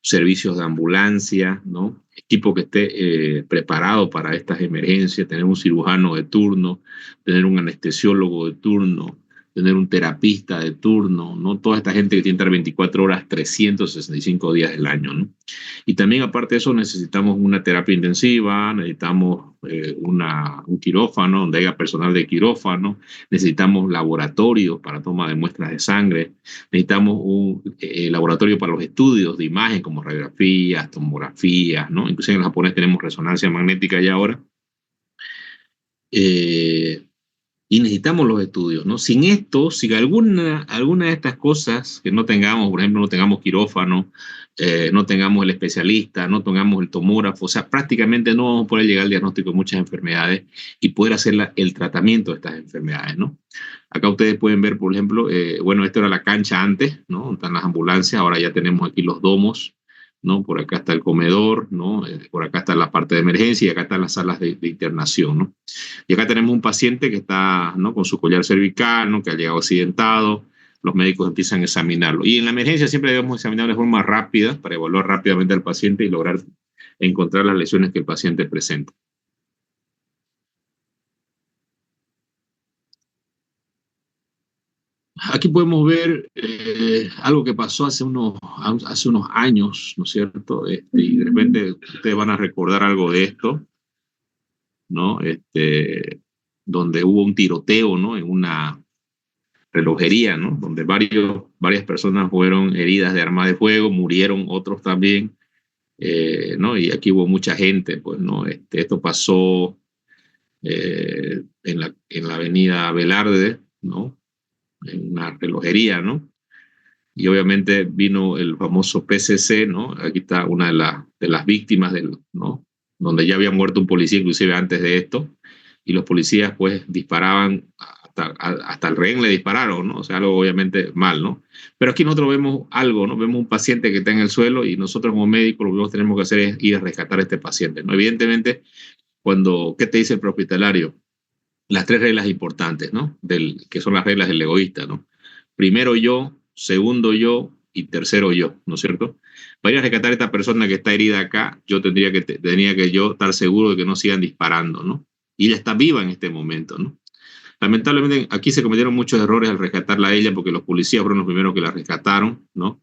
servicios de ambulancia, ¿no? Equipo que esté preparado para estas emergencias, tener un cirujano de turno, tener un anestesiólogo de turno, tener un terapista de turno, ¿no? Toda esta gente que tiene que estar 24 horas, 365 días del año, ¿no? Y también, aparte de eso, necesitamos una terapia intensiva, necesitamos un quirófano, donde haya personal de quirófano, necesitamos laboratorios para toma de muestras de sangre, necesitamos un laboratorio para los estudios de imagen, como radiografías, tomografías, ¿no? Incluso en el japonés tenemos resonancia magnética ya ahora. Y necesitamos los estudios, ¿no? Sin esto, sin alguna de estas cosas que no tengamos, por ejemplo, no tengamos quirófano, no tengamos el especialista, no tengamos el tomógrafo, o sea, prácticamente no vamos a poder llegar al diagnóstico de muchas enfermedades y poder hacer el tratamiento de estas enfermedades, ¿no? Acá ustedes pueden ver, por ejemplo, bueno, esto era la cancha antes, ¿no? Donde están las ambulancias, ahora ya tenemos aquí los domos, ¿no? Por acá está el comedor, ¿no? Por acá está la parte de emergencia y acá están las salas de internación, ¿no? Y acá tenemos un paciente que está, ¿no? Con su collar cervical, ¿no? Que ha llegado accidentado, los médicos empiezan a examinarlo. Y en la emergencia siempre debemos examinar de forma rápida para evaluar rápidamente al paciente y lograr encontrar las lesiones que el paciente presenta. Aquí podemos ver algo que pasó hace unos años, ¿no es cierto? Y de repente ustedes van a recordar algo de esto, ¿no? Donde hubo un tiroteo, ¿no? En una relojería, ¿no? Donde varias personas fueron heridas de arma de fuego, murieron otros también, ¿no? Y aquí hubo mucha gente, pues, ¿no? Esto pasó en la avenida Velarde, ¿no? En una relojería, ¿no? Y obviamente vino el famoso PCC, ¿no? Aquí está una de las víctimas, ¿no? Donde ya había muerto un policía inclusive antes de esto, y los policías pues disparaban, hasta el rehén le dispararon, ¿no? O sea, algo obviamente mal, ¿no? Pero aquí nosotros vemos algo, ¿no? Vemos un paciente que está en el suelo y nosotros como médicos lo que tenemos que hacer es ir a rescatar a este paciente, ¿no? Evidentemente, ¿qué te dice el prehospitalario? Las 3 reglas importantes, ¿no? Que son las reglas del egoísta, ¿no? Primero yo, segundo yo y tercero yo, ¿no es cierto? Para ir a rescatar a esta persona que está herida acá, yo tenía que yo estar seguro de que no sigan disparando, ¿no? Y ella está viva en este momento, ¿no? Lamentablemente aquí se cometieron muchos errores al rescatarla a ella porque los policías fueron los primeros que la rescataron, ¿no?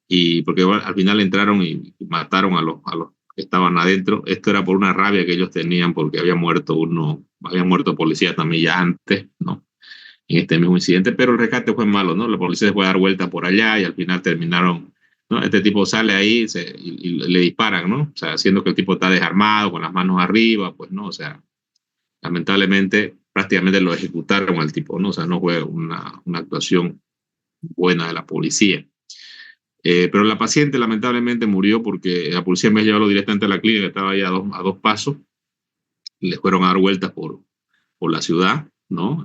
Y porque al final entraron y mataron a los que estaban adentro. Esto era por una rabia que ellos tenían porque había muerto policía también ya antes, ¿no? En este mismo incidente, pero el rescate fue malo, ¿no? La policía se fue a dar vuelta por allá y al final terminaron, ¿no? Este tipo sale ahí y le disparan, ¿no? O sea, haciendo que el tipo está desarmado, con las manos arriba, pues, ¿no? O sea, lamentablemente prácticamente lo ejecutaron al tipo, ¿no? O sea, no fue una actuación buena de la policía. Pero la paciente lamentablemente murió porque la policía me llevó directamente a la clínica, estaba ahí a dos pasos, y le fueron a dar vueltas por la ciudad, ¿no?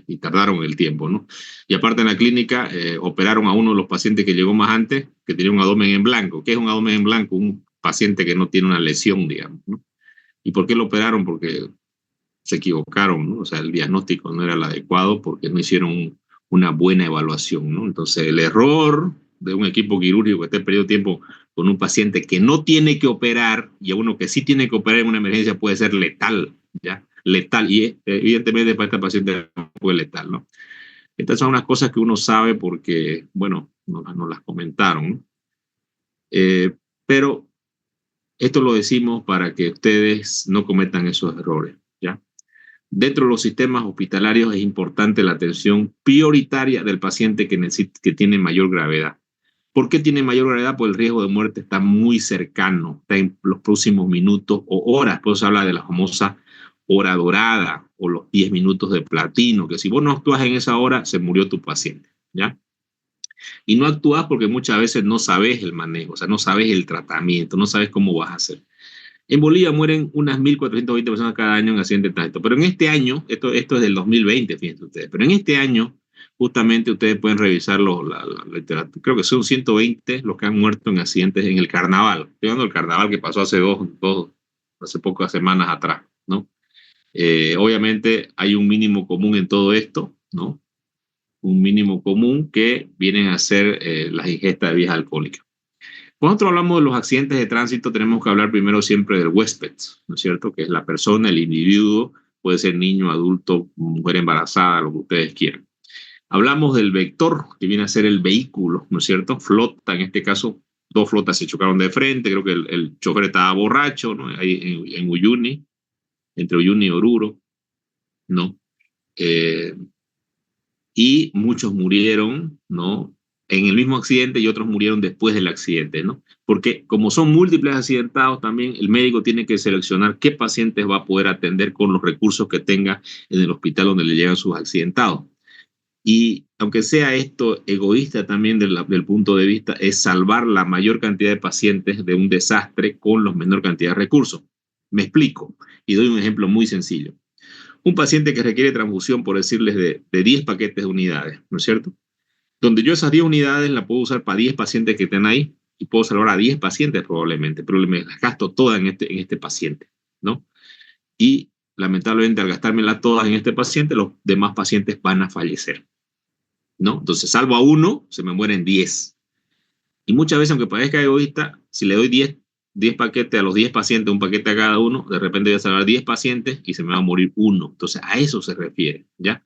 Y tardaron el tiempo, ¿no? Y aparte en la clínica operaron a uno de los pacientes que llegó más antes, que tenía un abdomen en blanco. ¿Qué es un abdomen en blanco? Un paciente que no tiene una lesión, digamos, ¿no? ¿Y por qué lo operaron? Porque se equivocaron, ¿no? O sea, el diagnóstico no era el adecuado porque no hicieron una buena evaluación, ¿no? Entonces, el error de un equipo quirúrgico que esté perdiendo tiempo con un paciente que no tiene que operar y a uno que sí tiene que operar en una emergencia puede ser letal, ¿ya? Letal. Y evidentemente para esta paciente fue letal, ¿no? Estas son unas cosas que uno sabe porque, bueno, nos las comentaron, ¿no? Pero esto lo decimos para que ustedes no cometan esos errores, ¿ya? Dentro de los sistemas hospitalarios es importante la atención prioritaria del paciente que tiene mayor gravedad. ¿Por qué tiene mayor gravedad? Pues el riesgo de muerte está muy cercano, está en los próximos minutos o horas. Pues se habla de la famosa hora dorada o los 10 minutos de platino, que si vos no actúas en esa hora, se murió tu paciente, ¿ya? Y no actúas porque muchas veces no sabes el manejo, o sea, no sabes el tratamiento, no sabes cómo vas a hacer. En Bolivia mueren unas 1.420 personas cada año en accidentes de tránsito. Pero en este año, esto es del 2020, fíjense ustedes, pero en este año, justamente ustedes pueden revisar la literatura. Creo que son 120 los que han muerto en accidentes en el carnaval. Estoy hablando del carnaval que pasó hace pocas semanas atrás, ¿no? Obviamente hay un mínimo común en todo esto, ¿no? Un mínimo común que vienen a ser las ingestas de bebidas alcohólicas. Cuando nosotros hablamos de los accidentes de tránsito, tenemos que hablar primero siempre del huésped, ¿no es cierto? Que es la persona, el individuo, puede ser niño, adulto, mujer embarazada, lo que ustedes quieran. Hablamos del vector, que viene a ser el vehículo, ¿no es cierto? Flota, en este caso, 2 flotas se chocaron de frente, creo que el chofer estaba borracho, ¿no? Ahí en Uyuni, entre Uyuni y Oruro, ¿no? Y muchos murieron, ¿no? En el mismo accidente y otros murieron después del accidente, ¿no? Porque como son múltiples accidentados también, el médico tiene que seleccionar qué pacientes va a poder atender con los recursos que tenga en el hospital donde le llegan sus accidentados. Y aunque sea esto egoísta también del punto de vista, es salvar la mayor cantidad de pacientes de un desastre con la menor cantidad de recursos. Me explico y doy un ejemplo muy sencillo. Un paciente que requiere transfusión, por decirles, de 10 paquetes de unidades, ¿no es cierto? Donde yo esas 10 unidades las puedo usar para 10 pacientes que estén ahí y puedo salvar a 10 pacientes probablemente, pero me las gasto todas en este paciente, ¿no? Y lamentablemente al gastármelas todas en este paciente, los demás pacientes van a fallecer. ¿no? Entonces, salvo a uno, se me mueren 10. Y muchas veces, aunque parezca egoísta, si le doy 10 paquetes a los 10 pacientes, un paquete a cada uno, de repente voy a salvar 10 pacientes y se me va a morir uno. Entonces, a eso se refiere, ¿ya?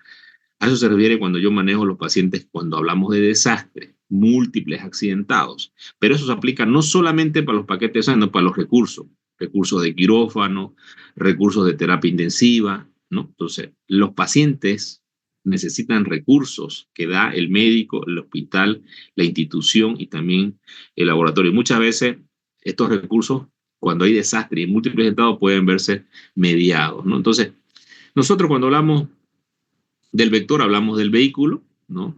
A eso se refiere cuando yo manejo los pacientes, cuando hablamos de desastres, múltiples accidentados. Pero eso se aplica no solamente para los paquetes, sino para los recursos. Recursos de quirófano, recursos de terapia intensiva, ¿no? Entonces, los pacientes necesitan recursos que da el médico, el hospital, la institución y también el laboratorio. Y muchas veces estos recursos, cuando hay desastre y múltiples estados, pueden verse mediados, ¿no? Entonces, nosotros cuando hablamos del vector hablamos del vehículo, ¿no?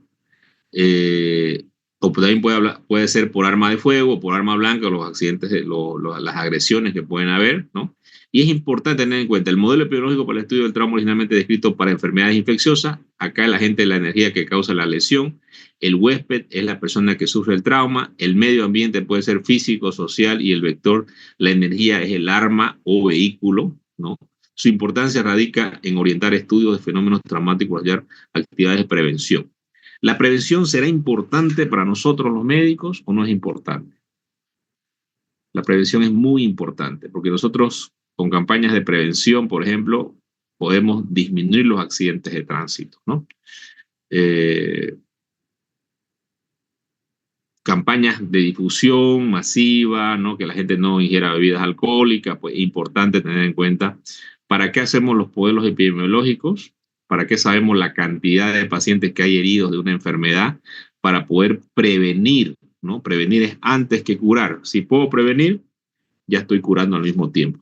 O también puede ser por arma de fuego, por arma blanca, los accidentes, las agresiones que pueden haber, ¿no? Y es importante tener en cuenta el modelo epidemiológico para el estudio del trauma originalmente descrito para enfermedades infecciosas. Acá el agente de la energía que causa la lesión, el huésped es la persona que sufre el trauma, el medio ambiente puede ser físico, social y el vector, la energía es el arma o vehículo, ¿no? Su importancia radica en orientar estudios de fenómenos traumáticos, hallar actividades de prevención. ¿La prevención será importante para nosotros los médicos o no es importante? La prevención es muy importante porque nosotros con campañas de prevención, por ejemplo, podemos disminuir los accidentes de tránsito, ¿no? Campañas de difusión masiva, ¿no? Que la gente no ingiera bebidas alcohólicas, pues es importante tener en cuenta para qué hacemos los modelos epidemiológicos, para qué sabemos la cantidad de pacientes que hay heridos de una enfermedad, para poder prevenir, ¿no? Prevenir es antes que curar. Si puedo prevenir, ya estoy curando al mismo tiempo.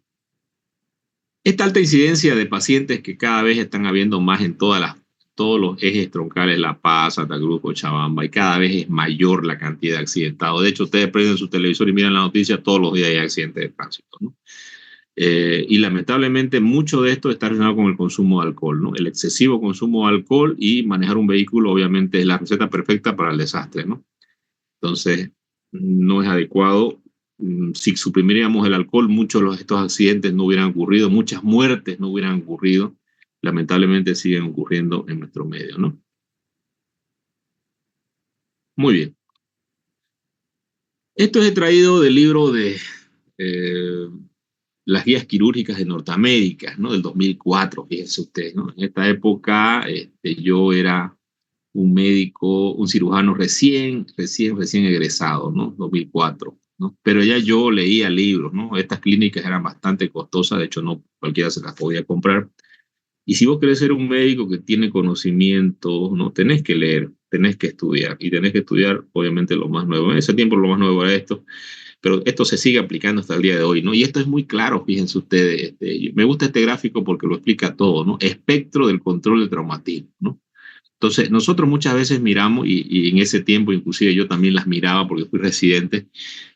Esta alta incidencia de pacientes que cada vez están habiendo más en todos los ejes troncales, La Paz, Santa Cruz, Cochabamba, y cada vez es mayor la cantidad de accidentados. De hecho, ustedes prenden su televisor y miran la noticia, todos los días hay accidentes de tránsito, ¿no? Y lamentablemente mucho de esto está relacionado con el consumo de alcohol, ¿no? El excesivo consumo de alcohol y manejar un vehículo obviamente es la receta perfecta para el desastre, ¿no? Entonces, no es adecuado. Si suprimiríamos el alcohol, muchos de estos accidentes no hubieran ocurrido, muchas muertes no hubieran ocurrido. Lamentablemente siguen ocurriendo en nuestro medio, ¿no? Muy bien. Esto es traído del libro de las guías quirúrgicas de Norteamérica, ¿no? Del 2004, fíjense ustedes, ¿no? En esta época yo era un médico, un cirujano recién egresado, ¿no? 2004, ¿no? Pero ya yo leía libros, ¿no? Estas clínicas eran bastante costosas, de hecho no cualquiera se las podía comprar. Y si vos querés ser un médico que tiene conocimiento, ¿no? Tenés que leer, tenés que estudiar, y tenés que estudiar, obviamente, lo más nuevo. En ese tiempo lo más nuevo era esto, pero esto se sigue aplicando hasta el día de hoy, ¿no? Y esto es muy claro, fíjense ustedes. Me gusta este gráfico porque lo explica todo, ¿no? Espectro del control del traumatismo, ¿no? Entonces, nosotros muchas veces miramos, y en ese tiempo inclusive yo también las miraba porque fui residente,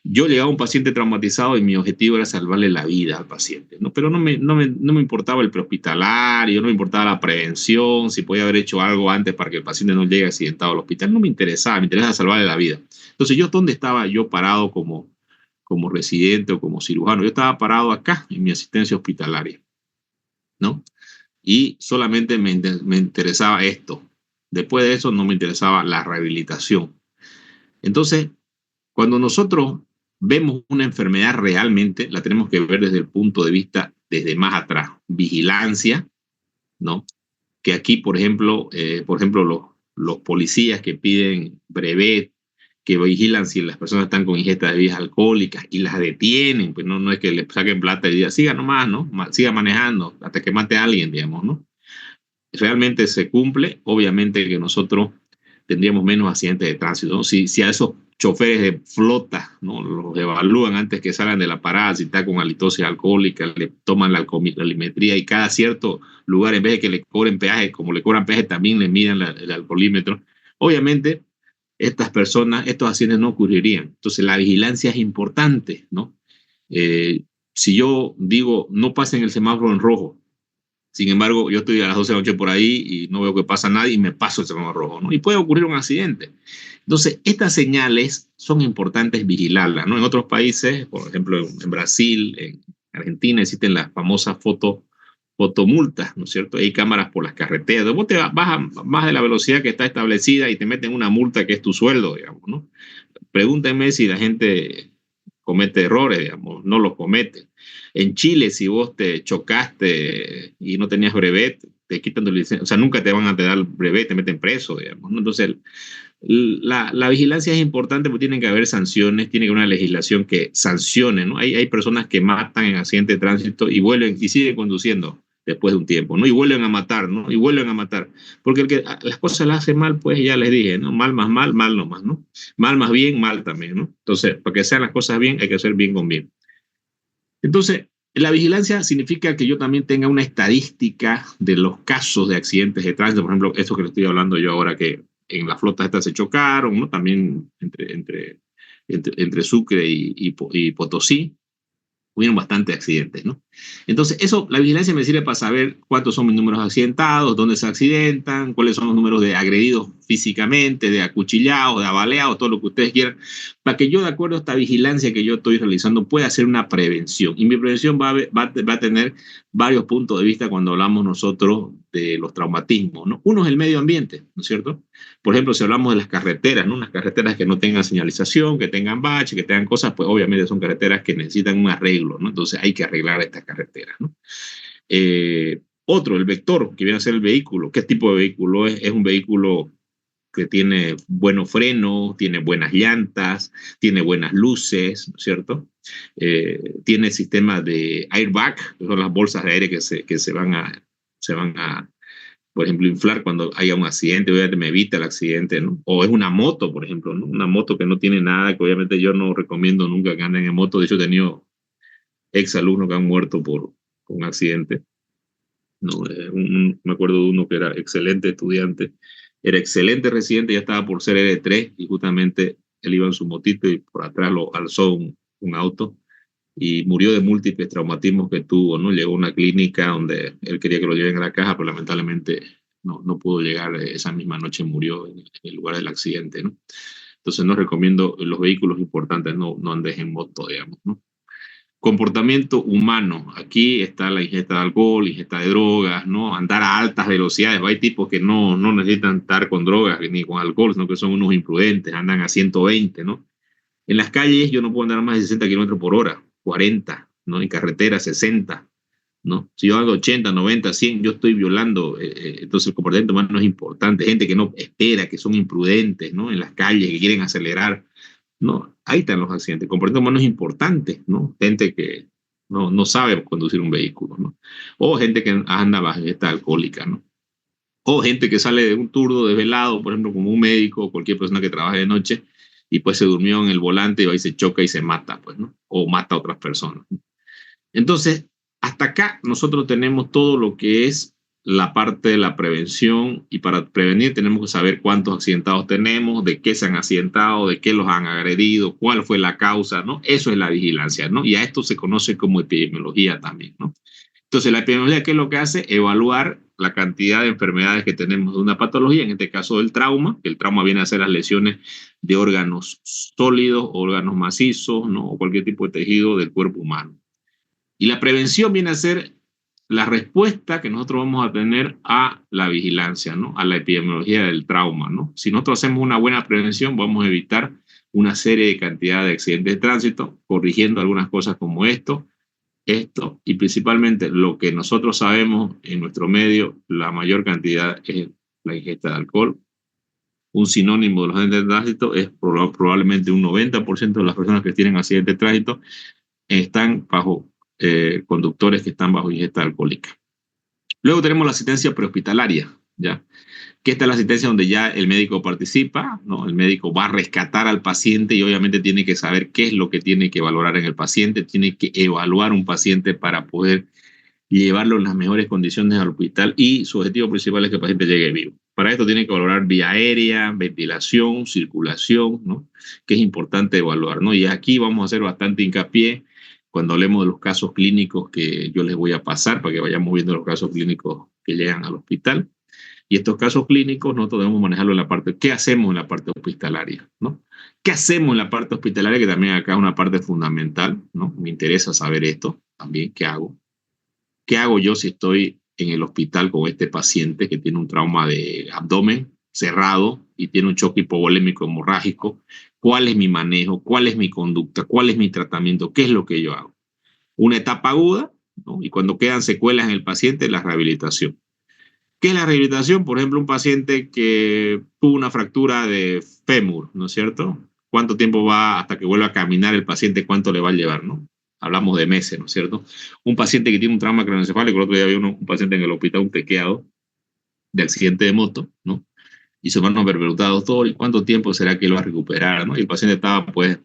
yo llegaba a un paciente traumatizado y mi objetivo era salvarle la vida al paciente, ¿no? Pero no me importaba el prehospitalario, no me importaba la prevención, si podía haber hecho algo antes para que el paciente no llegue accidentado al hospital, no me interesaba, me interesaba salvarle la vida. Entonces, ¿dónde estaba yo parado como residente o como cirujano? Yo estaba parado acá en mi asistencia hospitalaria, ¿no? Y solamente me interesaba esto. Después de eso no me interesaba la rehabilitación. Entonces, cuando nosotros vemos una enfermedad realmente, la tenemos que ver desde el punto de vista, desde más atrás. Vigilancia, ¿no? Que aquí, por ejemplo, los policías que piden brevet, que vigilan si las personas están con ingesta de bebidas alcohólicas y las detienen, pues no es que le saquen plata y digan, siga nomás, ¿no? Siga manejando hasta que mate a alguien, digamos, ¿no? Realmente se cumple, obviamente que nosotros tendríamos menos accidentes de tránsito, ¿no? Si a esos choferes de flota, ¿no? Los evalúan antes que salgan de la parada, si está con halitosis alcohólica, le toman la alcoholimetría y cada cierto lugar, en vez de que le cobren peaje, como le cobran peaje, también le midan el alcoholímetro. Obviamente, estas personas, estos accidentes no ocurrirían. Entonces, la vigilancia es importante, ¿no? Si yo digo, no pasen el semáforo en rojo, sin embargo, yo estoy a las 12 de la noche por ahí y no veo que pasa nadie y me paso el semáforo rojo, ¿no? Y puede ocurrir un accidente. Entonces, estas señales son importantes vigilarlas, ¿no? En otros países, por ejemplo, en Brasil, en Argentina, existen las famosas fotos fotomultas, ¿no es cierto? Hay cámaras por las carreteras. Vos te vas más de la velocidad que está establecida y te meten una multa que es tu sueldo, digamos, ¿no? Pregúntenme si la gente comete errores, digamos, no los comete. En Chile, si vos te chocaste y no tenías brevet, te quitan tu licencia, o sea, nunca te van a dar brevet, te meten preso, digamos, ¿no? Entonces, la vigilancia es importante porque tienen que haber sanciones, tiene que haber una legislación que sancione, ¿no? Hay personas que matan en accidente de tránsito y vuelven y siguen conduciendo después de un tiempo, ¿no? Y vuelven a matar, ¿no? Y vuelven a matar. Porque el que las cosas las hace mal, pues ya les dije, ¿no? Mal más mal, mal no más, ¿no? Mal más bien, mal también, ¿no? Entonces, para que sean las cosas bien, hay que hacer bien con bien. Entonces, la vigilancia significa que yo también tenga una estadística de los casos de accidentes de tránsito, por ejemplo, esto que le estoy hablando yo ahora, que en las flotas estas se chocaron, ¿no? También entre Sucre y Potosí, hubieron bastantes accidentes, ¿no? Entonces, eso, la vigilancia me sirve para saber cuántos son mis números de accidentados, dónde se accidentan, cuáles son los números de agredidos físicamente, de acuchillados, de abaleados, todo lo que ustedes quieran, para que yo, de acuerdo a esta vigilancia que yo estoy realizando, pueda hacer una prevención. Y mi prevención va a tener varios puntos de vista cuando hablamos nosotros de los traumatismos, ¿no? Uno es el medio ambiente, ¿no es cierto? Por ejemplo, si hablamos de las carreteras, ¿no? Unas carreteras que no tengan señalización, que tengan baches, que tengan cosas, pues obviamente son carreteras que necesitan un arreglo, ¿no? Entonces hay que arreglar estas carreteras, ¿no? Otro, el vector, que viene a ser el vehículo. ¿Qué tipo de vehículo es? Es un vehículo que tiene buenos frenos, tiene buenas llantas, tiene buenas luces, ¿no es cierto? Tiene sistemas de airbag, que son las bolsas de aire que se van a, por ejemplo, inflar cuando haya un accidente, obviamente me evita el accidente, ¿no? O es una moto, por ejemplo, ¿no? Una moto que no tiene nada, que obviamente yo no recomiendo nunca que anden en moto. De hecho, he tenido exalumnos que han muerto por un accidente, ¿no? Me acuerdo de uno que era excelente estudiante, era excelente residente, ya estaba por ser L3 y justamente él iba en su motito y por atrás lo alzó un auto y murió de múltiples traumatismos que tuvo, ¿no? Llegó a una clínica donde él quería que lo lleven a la caja, pero lamentablemente no pudo llegar. Esa misma noche murió en el lugar del accidente, ¿no? Entonces no recomiendo los vehículos importantes, no andes en moto, digamos, ¿no? Comportamiento humano. Aquí está la ingesta de alcohol, ingesta de drogas, ¿no? Andar a altas velocidades. Hay tipos que no necesitan estar con drogas ni con alcohol, sino que son unos imprudentes, andan a 120, ¿no? En las calles yo no puedo andar más de 60 kilómetros por hora, 40, ¿no? En carretera 60, ¿no? Si yo hago 80, 90, 100, yo estoy violando. Entonces el comportamiento humano es importante. Gente que no espera, que son imprudentes, ¿no? En las calles, que quieren acelerar, ¿no? Ahí están los accidentes. El comportamiento humano es importante, ¿no? Gente que no sabe conducir un vehículo, ¿no? O gente que anda bajo ingesta alcohólica, ¿no? O gente que sale de un turno desvelado, por ejemplo, como un médico o cualquier persona que trabaje de noche y pues se durmió en el volante y ahí se choca y se mata, pues, ¿no? O mata a otras personas, ¿no? Entonces, hasta acá nosotros tenemos todo lo que es la parte de la prevención, y para prevenir tenemos que saber cuántos accidentados tenemos, de qué se han accidentado, de qué los han agredido, cuál fue la causa, ¿no? Eso es la vigilancia, ¿no? Y a esto se conoce como epidemiología también, ¿no? Entonces, la epidemiología, ¿qué es lo que hace? Evaluar la cantidad de enfermedades que tenemos de una patología, en este caso del trauma, que el trauma viene a ser las lesiones de órganos sólidos, órganos macizos, ¿no? O cualquier tipo de tejido del cuerpo humano. Y la prevención viene a ser la respuesta que nosotros vamos a tener a la vigilancia, ¿no? A la epidemiología del trauma, ¿no? Si nosotros hacemos una buena prevención, vamos a evitar una serie de cantidad de accidentes de tránsito, corrigiendo algunas cosas como esto, y principalmente lo que nosotros sabemos en nuestro medio, la mayor cantidad es la ingesta de alcohol. Un sinónimo de los accidentes de tránsito es probablemente un 90% de las personas que tienen accidentes de tránsito están bajo conductores que están bajo ingesta alcohólica. Luego tenemos la asistencia prehospitalaria, ¿ya? Que esta es la asistencia donde ya el médico participa, ¿no? El médico va a rescatar al paciente y obviamente tiene que saber qué es lo que tiene que valorar en el paciente, tiene que evaluar un paciente para poder llevarlo en las mejores condiciones al hospital, y su objetivo principal es que el paciente llegue vivo. Para esto tiene que valorar vía aérea, ventilación, circulación, ¿no? Que es importante evaluar, ¿no? Y aquí vamos a hacer bastante hincapié cuando hablemos de los casos clínicos que yo les voy a pasar para que vayamos viendo los casos clínicos que llegan al hospital. Y estos casos clínicos nosotros debemos manejarlo en la parte, ¿qué hacemos en la parte hospitalaria, ¿no? ¿Qué hacemos en la parte hospitalaria? Que también acá es una parte fundamental, ¿no? Me interesa saber esto también, ¿qué hago? ¿Qué hago yo si estoy en el hospital con este paciente que tiene un trauma de abdomen cerrado y tiene un choque hipovolémico hemorrágico? ¿Cuál es mi manejo? ¿Cuál es mi conducta? ¿Cuál es mi tratamiento? ¿Qué es lo que yo hago? Una etapa aguda, ¿no? Y cuando quedan secuelas en el paciente, la rehabilitación. ¿Qué es la rehabilitación? Por ejemplo, un paciente que tuvo una fractura de fémur, ¿no es cierto? ¿Cuánto tiempo va hasta que vuelva a caminar el paciente? ¿Cuánto le va a llevar, no? Hablamos de meses, ¿no es cierto? Un paciente que tiene un trauma craneoencefálico, el otro día había un paciente en el hospital, un tequeado de accidente de moto, ¿no? Y su mano perpetuada, doctor, ¿y cuánto tiempo será que lo va a recuperar, no? Y el paciente estaba, pues,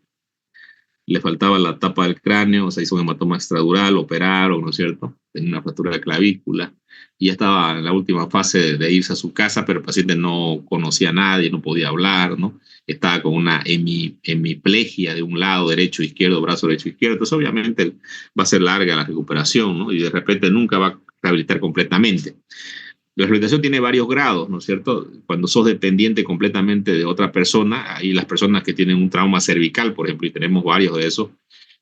le faltaba la tapa del cráneo, se hizo un hematoma extradural, operaron, ¿no es cierto? Tenía una fractura de clavícula y ya estaba en la última fase de irse a su casa, pero el paciente no conocía a nadie, no podía hablar, ¿no? Estaba con una hemiplegia de un lado, derecho, izquierdo, brazo derecho, izquierdo. Entonces, obviamente, va a ser larga la recuperación, ¿no? Y de repente nunca va a rehabilitar completamente. La rehabilitación tiene varios grados, ¿no es cierto? Cuando sos dependiente completamente de otra persona, hay las personas que tienen un trauma cervical, por ejemplo, y tenemos varios de esos.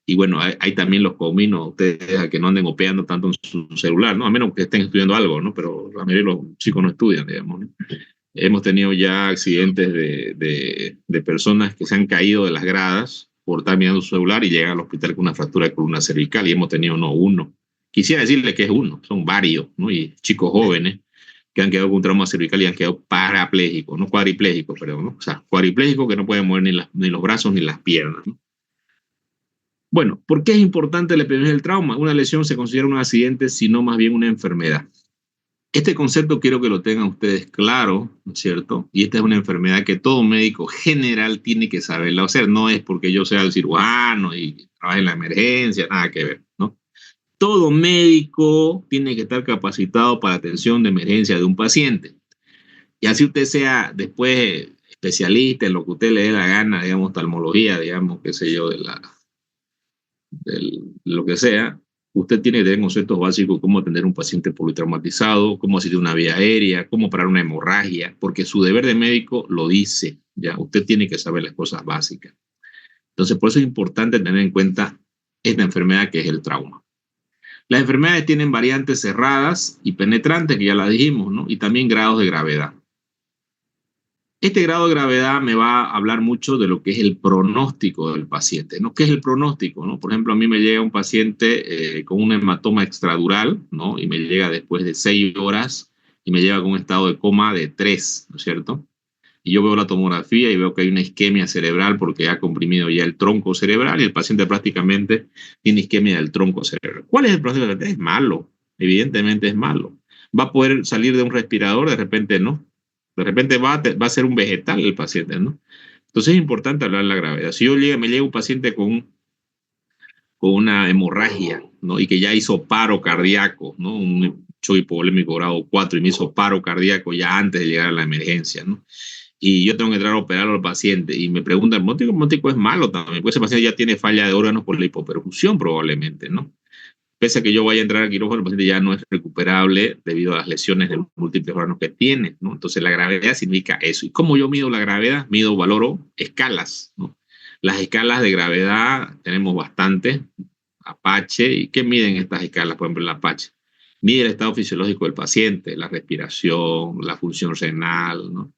Y bueno, hay también los cominos, ustedes a que no anden opeando tanto en su celular, ¿no? A menos que estén estudiando algo, ¿no? Pero la mayoría de los chicos no estudian, digamos, ¿no? Hemos tenido ya accidentes de personas que se han caído de las gradas por estar mirando su celular y llegan al hospital con una fractura de columna cervical y hemos tenido no uno. Quisiera decirle que es uno, son varios, ¿no? Y chicos jóvenes que han quedado con trauma cervical y han quedado parapléjicos, no cuadriplégicos, perdón, ¿no? O sea, cuadriplégicos que no pueden mover ni los brazos ni las piernas, ¿no? Bueno, ¿por qué es importante la prevención del trauma? Una lesión se considera un accidente, sino más bien una enfermedad. Este concepto quiero que lo tengan ustedes claro, ¿no es cierto? Y esta es una enfermedad que todo médico general tiene que saberla. O sea, no es porque yo sea el cirujano y trabaje en la emergencia, nada que ver, ¿no? Todo médico tiene que estar capacitado para atención de emergencia de un paciente. Y así usted sea después especialista en lo que usted le dé la gana, digamos, oftalmología, digamos, qué sé yo, de lo que sea, usted tiene que tener conceptos básicos, cómo atender a un paciente politraumatizado, cómo asistir a una vía aérea, cómo parar una hemorragia, porque su deber de médico lo dice, ya, usted tiene que saber las cosas básicas. Entonces, por eso es importante tener en cuenta esta enfermedad que es el trauma. Las enfermedades tienen variantes cerradas y penetrantes, que ya las dijimos, ¿no? Y también grados de gravedad. Este grado de gravedad me va a hablar mucho de lo que es el pronóstico del paciente, ¿no? ¿Qué es el pronóstico, no? Por ejemplo, a mí me llega un paciente con un hematoma extradural, ¿no? Y me llega después de 6 horas y me llega con un estado de coma de 3, ¿no es cierto? Y yo veo la tomografía y veo que hay una isquemia cerebral porque ha comprimido ya el tronco cerebral y el paciente prácticamente tiene isquemia del tronco cerebral. ¿Cuál es el pronóstico? Es malo, evidentemente es malo. ¿Va a poder salir de un respirador? De repente no. De repente va a ser un vegetal el paciente, ¿no? Entonces es importante hablar de la gravedad. Si me llega un paciente con una hemorragia, ¿no? Y que ya hizo paro cardíaco, ¿no? Un choque hipovolémico grado 4 y me hizo paro cardíaco ya antes de llegar a la emergencia, ¿no? Y yo tengo que entrar a operar al paciente y me preguntan, el mótico es malo también, pues ese paciente ya tiene falla de órganos por la hipoperfusión probablemente, ¿no? Pese a que yo vaya a entrar al quirófano, el paciente ya no es recuperable debido a las lesiones de múltiples órganos que tiene, ¿no? Entonces la gravedad significa eso. ¿Y cómo yo mido la gravedad? Valoro escalas, ¿no? Las escalas de gravedad tenemos bastante, Apache, ¿y qué miden estas escalas? Por ejemplo, el Apache mide el estado fisiológico del paciente, la respiración, la función renal, ¿no?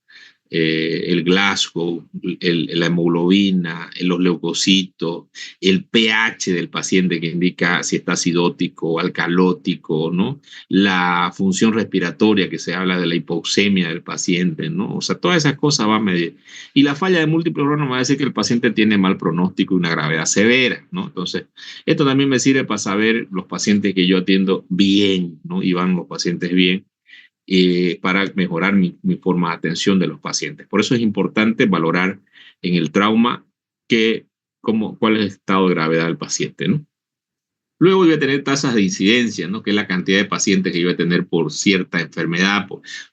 El Glasgow, la hemoglobina, los leucocitos, el pH del paciente que indica si está acidótico o alcalótico, ¿no? La función respiratoria que se habla de la hipoxemia del paciente, ¿no? O sea, todas esas cosas van a medir. Y la falla de múltiples órganos va a decir que el paciente tiene mal pronóstico y una gravedad severa, ¿no? Entonces, esto también me sirve para saber los pacientes que yo atiendo bien, ¿no? Y van los pacientes bien. Para mejorar mi forma de atención de los pacientes. Por eso es importante valorar en el trauma cuál es el estado de gravedad del paciente, ¿no? Luego voy a tener tasas de incidencia, ¿no? Que es la cantidad de pacientes que yo voy a tener por cierta enfermedad.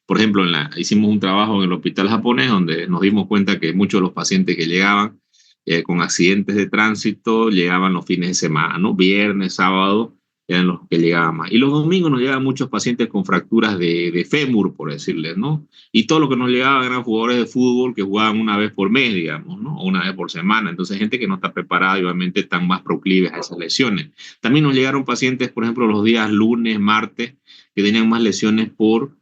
Por ejemplo, hicimos un trabajo en el hospital japonés donde nos dimos cuenta que muchos de los pacientes que llegaban con accidentes de tránsito llegaban los fines de semana, ¿no? Viernes, sábado, eran los que llegaban más. Y los domingos nos llegaban muchos pacientes con fracturas de fémur, por decirles, ¿no? Y todo lo que nos llegaban eran jugadores de fútbol que jugaban una vez por mes, digamos, ¿no? O una vez por semana. Entonces, gente que no está preparada y obviamente están más proclives a esas lesiones. También nos llegaron pacientes, por ejemplo, los días lunes, martes, que tenían más lesiones por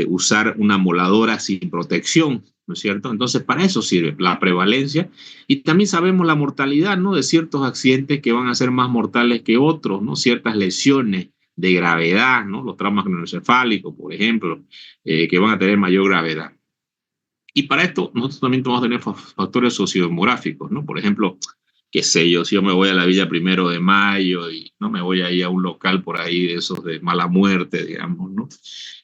usar una moladora sin protección, ¿no es cierto? Entonces, para eso sirve la prevalencia. Y también sabemos la mortalidad, ¿no? De ciertos accidentes que van a ser más mortales que otros, ¿no? Ciertas lesiones de gravedad, ¿no? Los traumas craneoencefálicos, por ejemplo, que van a tener mayor gravedad. Y para esto, nosotros también vamos a tener factores sociodemográficos, ¿no? Por ejemplo, qué sé yo, si yo me voy a la Villa 1 de Mayo y no me voy ahí a un local por ahí de esos de mala muerte, digamos, ¿no?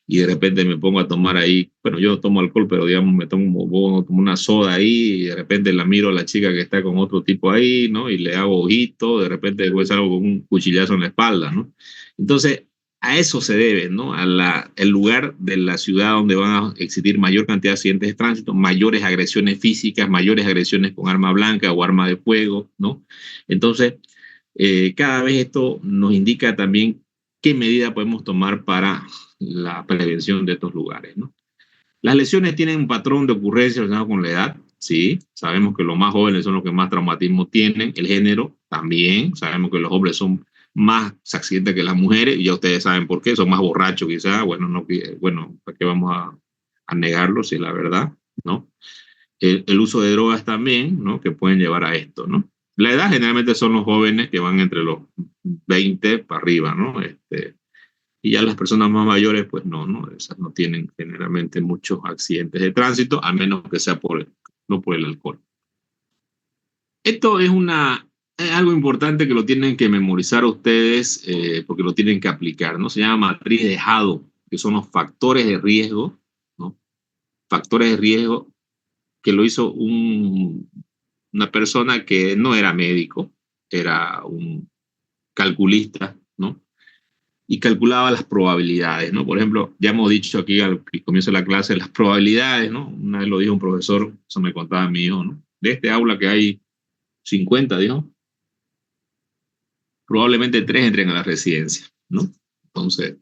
Y de repente me pongo a tomar ahí, bueno, yo no tomo alcohol, pero digamos me tomo una soda ahí y de repente la miro a la chica que está con otro tipo ahí, ¿no? Y le hago ojito, de repente después salgo con un cuchillazo en la espalda, ¿no? Entonces, a eso se debe, ¿no? El lugar de la ciudad donde van a existir mayor cantidad de accidentes de tránsito, mayores agresiones físicas, mayores agresiones con arma blanca o arma de fuego, ¿no? Entonces, cada vez esto nos indica también qué medida podemos tomar para la prevención de estos lugares, ¿no? Las lesiones tienen un patrón de ocurrencia relacionado con la edad, sí, sabemos que los más jóvenes son los que más traumatismo tienen, el género también, sabemos que los hombres son más accidentes que las mujeres, y ya ustedes saben por qué, son más borrachos quizás, bueno, no, bueno, ¿para qué vamos a negarlo si es la verdad, ¿no? El uso de drogas también, ¿no? Que pueden llevar a esto, ¿no? La edad generalmente son los jóvenes que van entre los 20 para arriba, ¿no? Y ya las personas más mayores, pues no, esas no tienen generalmente muchos accidentes de tránsito, a menos que sea no por el alcohol. Esto es algo importante que lo tienen que memorizar ustedes porque lo tienen que aplicar, ¿no? Se llama matriz de Haddock, que son los factores de riesgo, ¿no? Factores de riesgo que lo hizo una persona que no era médico, era un calculista, ¿no? Y calculaba las probabilidades, ¿no? Por ejemplo, ya hemos dicho aquí al comienzo de la clase las probabilidades, ¿no? Una vez lo dijo un profesor, eso me contaba mi hijo, ¿no? De este aula que hay 50, dijo, probablemente 3 entren a la residencia, ¿no? Entonces,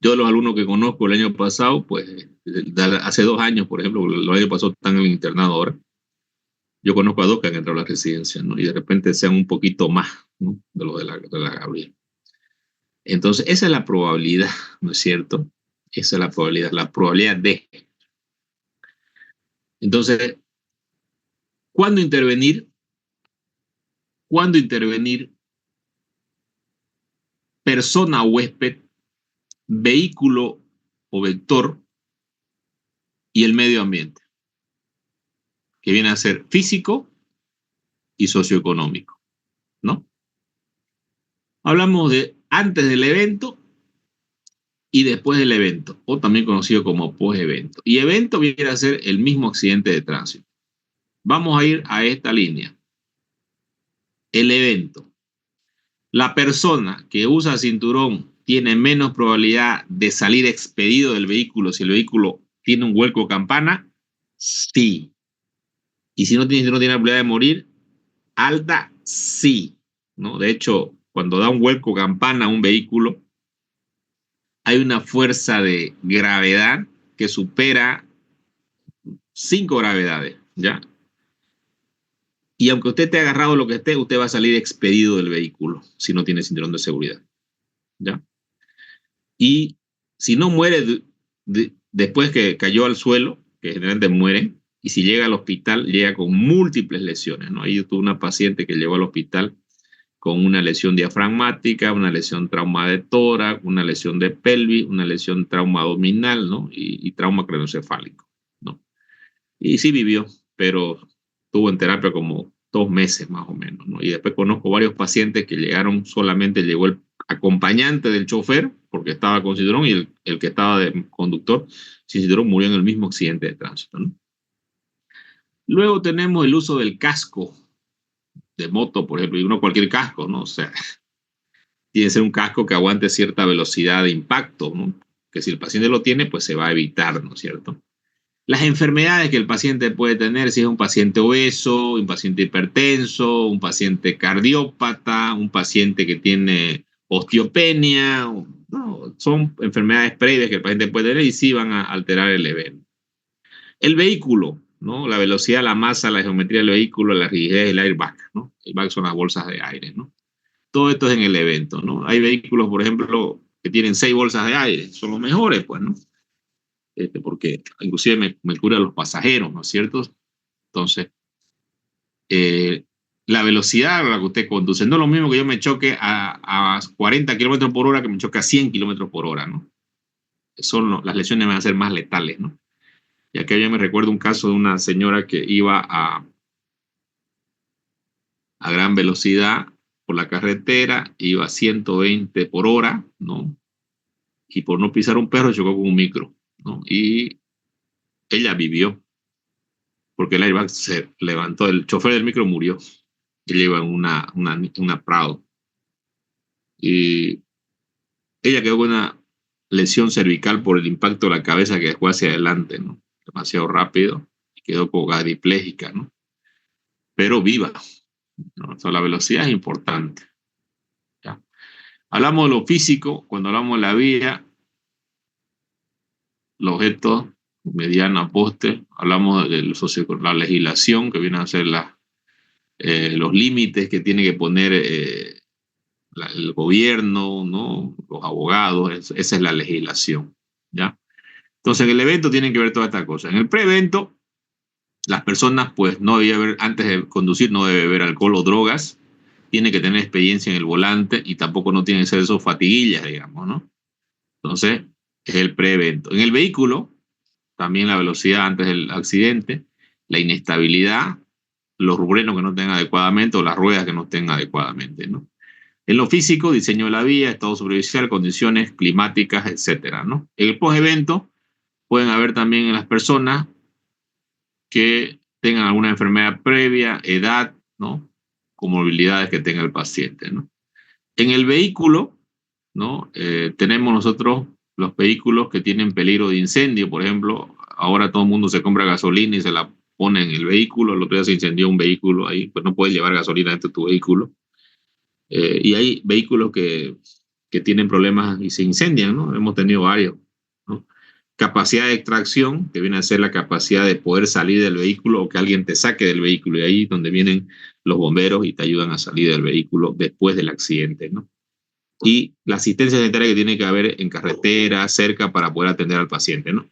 yo de los alumnos que conozco el año pasado, pues, hace 2 años, por ejemplo, el año pasado están en el internado ahora, yo conozco a 2 que han entrado a la residencia, ¿no? Y de repente sean un poquito más, ¿no? De lo de la Gabriel. Entonces, esa es la probabilidad, ¿no es cierto? Esa es la probabilidad de. Entonces, ¿cuándo intervenir? ¿Cuándo intervenir? Persona o huésped, vehículo o vector y el medio ambiente, que viene a ser físico y socioeconómico, ¿no? Hablamos de antes del evento y después del evento, o también conocido como post-evento. Y evento viene a ser el mismo accidente de tránsito. Vamos a ir a esta línea. El evento. La persona que usa cinturón tiene menos probabilidad de salir expedido del vehículo si el vehículo tiene un vuelco campana. Sí. Y si no tiene cinturón, tiene la probabilidad de morir. Alta, sí. ¿No? De hecho, cuando da un vuelco campana a un vehículo, hay una fuerza de gravedad que supera 5 gravedades, ¿ya? Y aunque usted esté agarrado lo que esté, usted va a salir expedido del vehículo si no tiene cinturón de seguridad, ¿ya? Y si no muere después que cayó al suelo, que generalmente mueren, y si llega al hospital, llega con múltiples lesiones, ¿no? Ahí yo tuve una paciente que llegó al hospital con una lesión diafragmática, una lesión trauma de tórax, una lesión de pelvis, una lesión trauma abdominal, ¿no? Y trauma craneoencefálico, ¿no? Y sí vivió, pero estuvo en terapia como 2 meses más o menos, ¿no? Y después conozco varios pacientes que llegaron, solamente llegó el acompañante del chofer, porque estaba con cinturón, y el que estaba de conductor sin cinturón murió en el mismo accidente de tránsito, ¿no? Luego tenemos el uso del casco de moto, por ejemplo, y no cualquier casco, ¿no? O sea, tiene que ser un casco que aguante cierta velocidad de impacto, ¿no? Que si el paciente lo tiene, pues se va a evitar, ¿no es cierto? Las enfermedades que el paciente puede tener, si es un paciente obeso, un paciente hipertenso, un paciente cardiópata, un paciente que tiene osteopenia, ¿no? Son enfermedades previas que el paciente puede tener y sí van a alterar el evento. El vehículo, ¿no? La velocidad, la masa, la geometría del vehículo, la rigidez, el airbag, ¿no? El bag son las bolsas de aire, ¿no? Todo esto es en el evento, ¿no? Hay vehículos, por ejemplo, que tienen 6 bolsas de aire, son los mejores, pues, ¿no? Porque inclusive me cura a los pasajeros, ¿no es cierto? Entonces, la velocidad a la que usted conduce, no es lo mismo que yo me choque a 40 kilómetros por hora que me choque a 100 kilómetros por hora, ¿no? Las lesiones van a ser más letales, ¿no? Y aquí yo me recuerdo un caso de una señora que iba a gran velocidad por la carretera, iba a 120 por hora, ¿no? Y por no pisar un perro chocó con un micro, ¿no? Y ella vivió, porque el airbag se levantó, el chofer del micro murió. Ella iba en una Prado. Y ella quedó con una lesión cervical por el impacto de la cabeza que dejó hacia adelante, ¿no? Demasiado rápido, y quedó cuadriplégica, ¿no? Pero viva, ¿no? O sea, la velocidad es importante, ¿ya? Hablamos de lo físico, cuando hablamos de la vía, los objetos mediana, poste, hablamos de la legislación, que viene a ser los límites que tiene que poner el gobierno, ¿no? Los abogados, esa es la legislación, ¿ya? Entonces, en el evento tienen que ver todas estas cosas. En el pre-evento, las personas, pues, no debe haber, antes de conducir, no debe beber alcohol o drogas, tiene que tener experiencia en el volante y tampoco no tienen que ser esos fatiguillas, digamos, ¿no? Entonces, es el pre-evento. En el vehículo, también la velocidad antes del accidente, la inestabilidad, los rubrenos que no tengan adecuadamente o las ruedas que no estén adecuadamente, ¿no? En lo físico, diseño de la vía, estado superficial, condiciones climáticas, etcétera, ¿no? En el post-evento pueden haber también en las personas que tengan alguna enfermedad previa, edad, ¿no? Comorbilidades que tenga el paciente, ¿no? En el vehículo, ¿no? Tenemos nosotros los vehículos que tienen peligro de incendio, por ejemplo, ahora todo el mundo se compra gasolina y se la pone en el vehículo, el otro día se incendió un vehículo ahí, pues no puedes llevar gasolina dentro de tu vehículo. Y hay vehículos que tienen problemas y se incendian, ¿no? Hemos tenido varios, ¿no? Capacidad de extracción, que viene a ser la capacidad de poder salir del vehículo o que alguien te saque del vehículo, y ahí es donde vienen los bomberos y te ayudan a salir del vehículo después del accidente, ¿no? Y la asistencia sanitaria que tiene que haber en carretera, cerca, para poder atender al paciente, ¿no?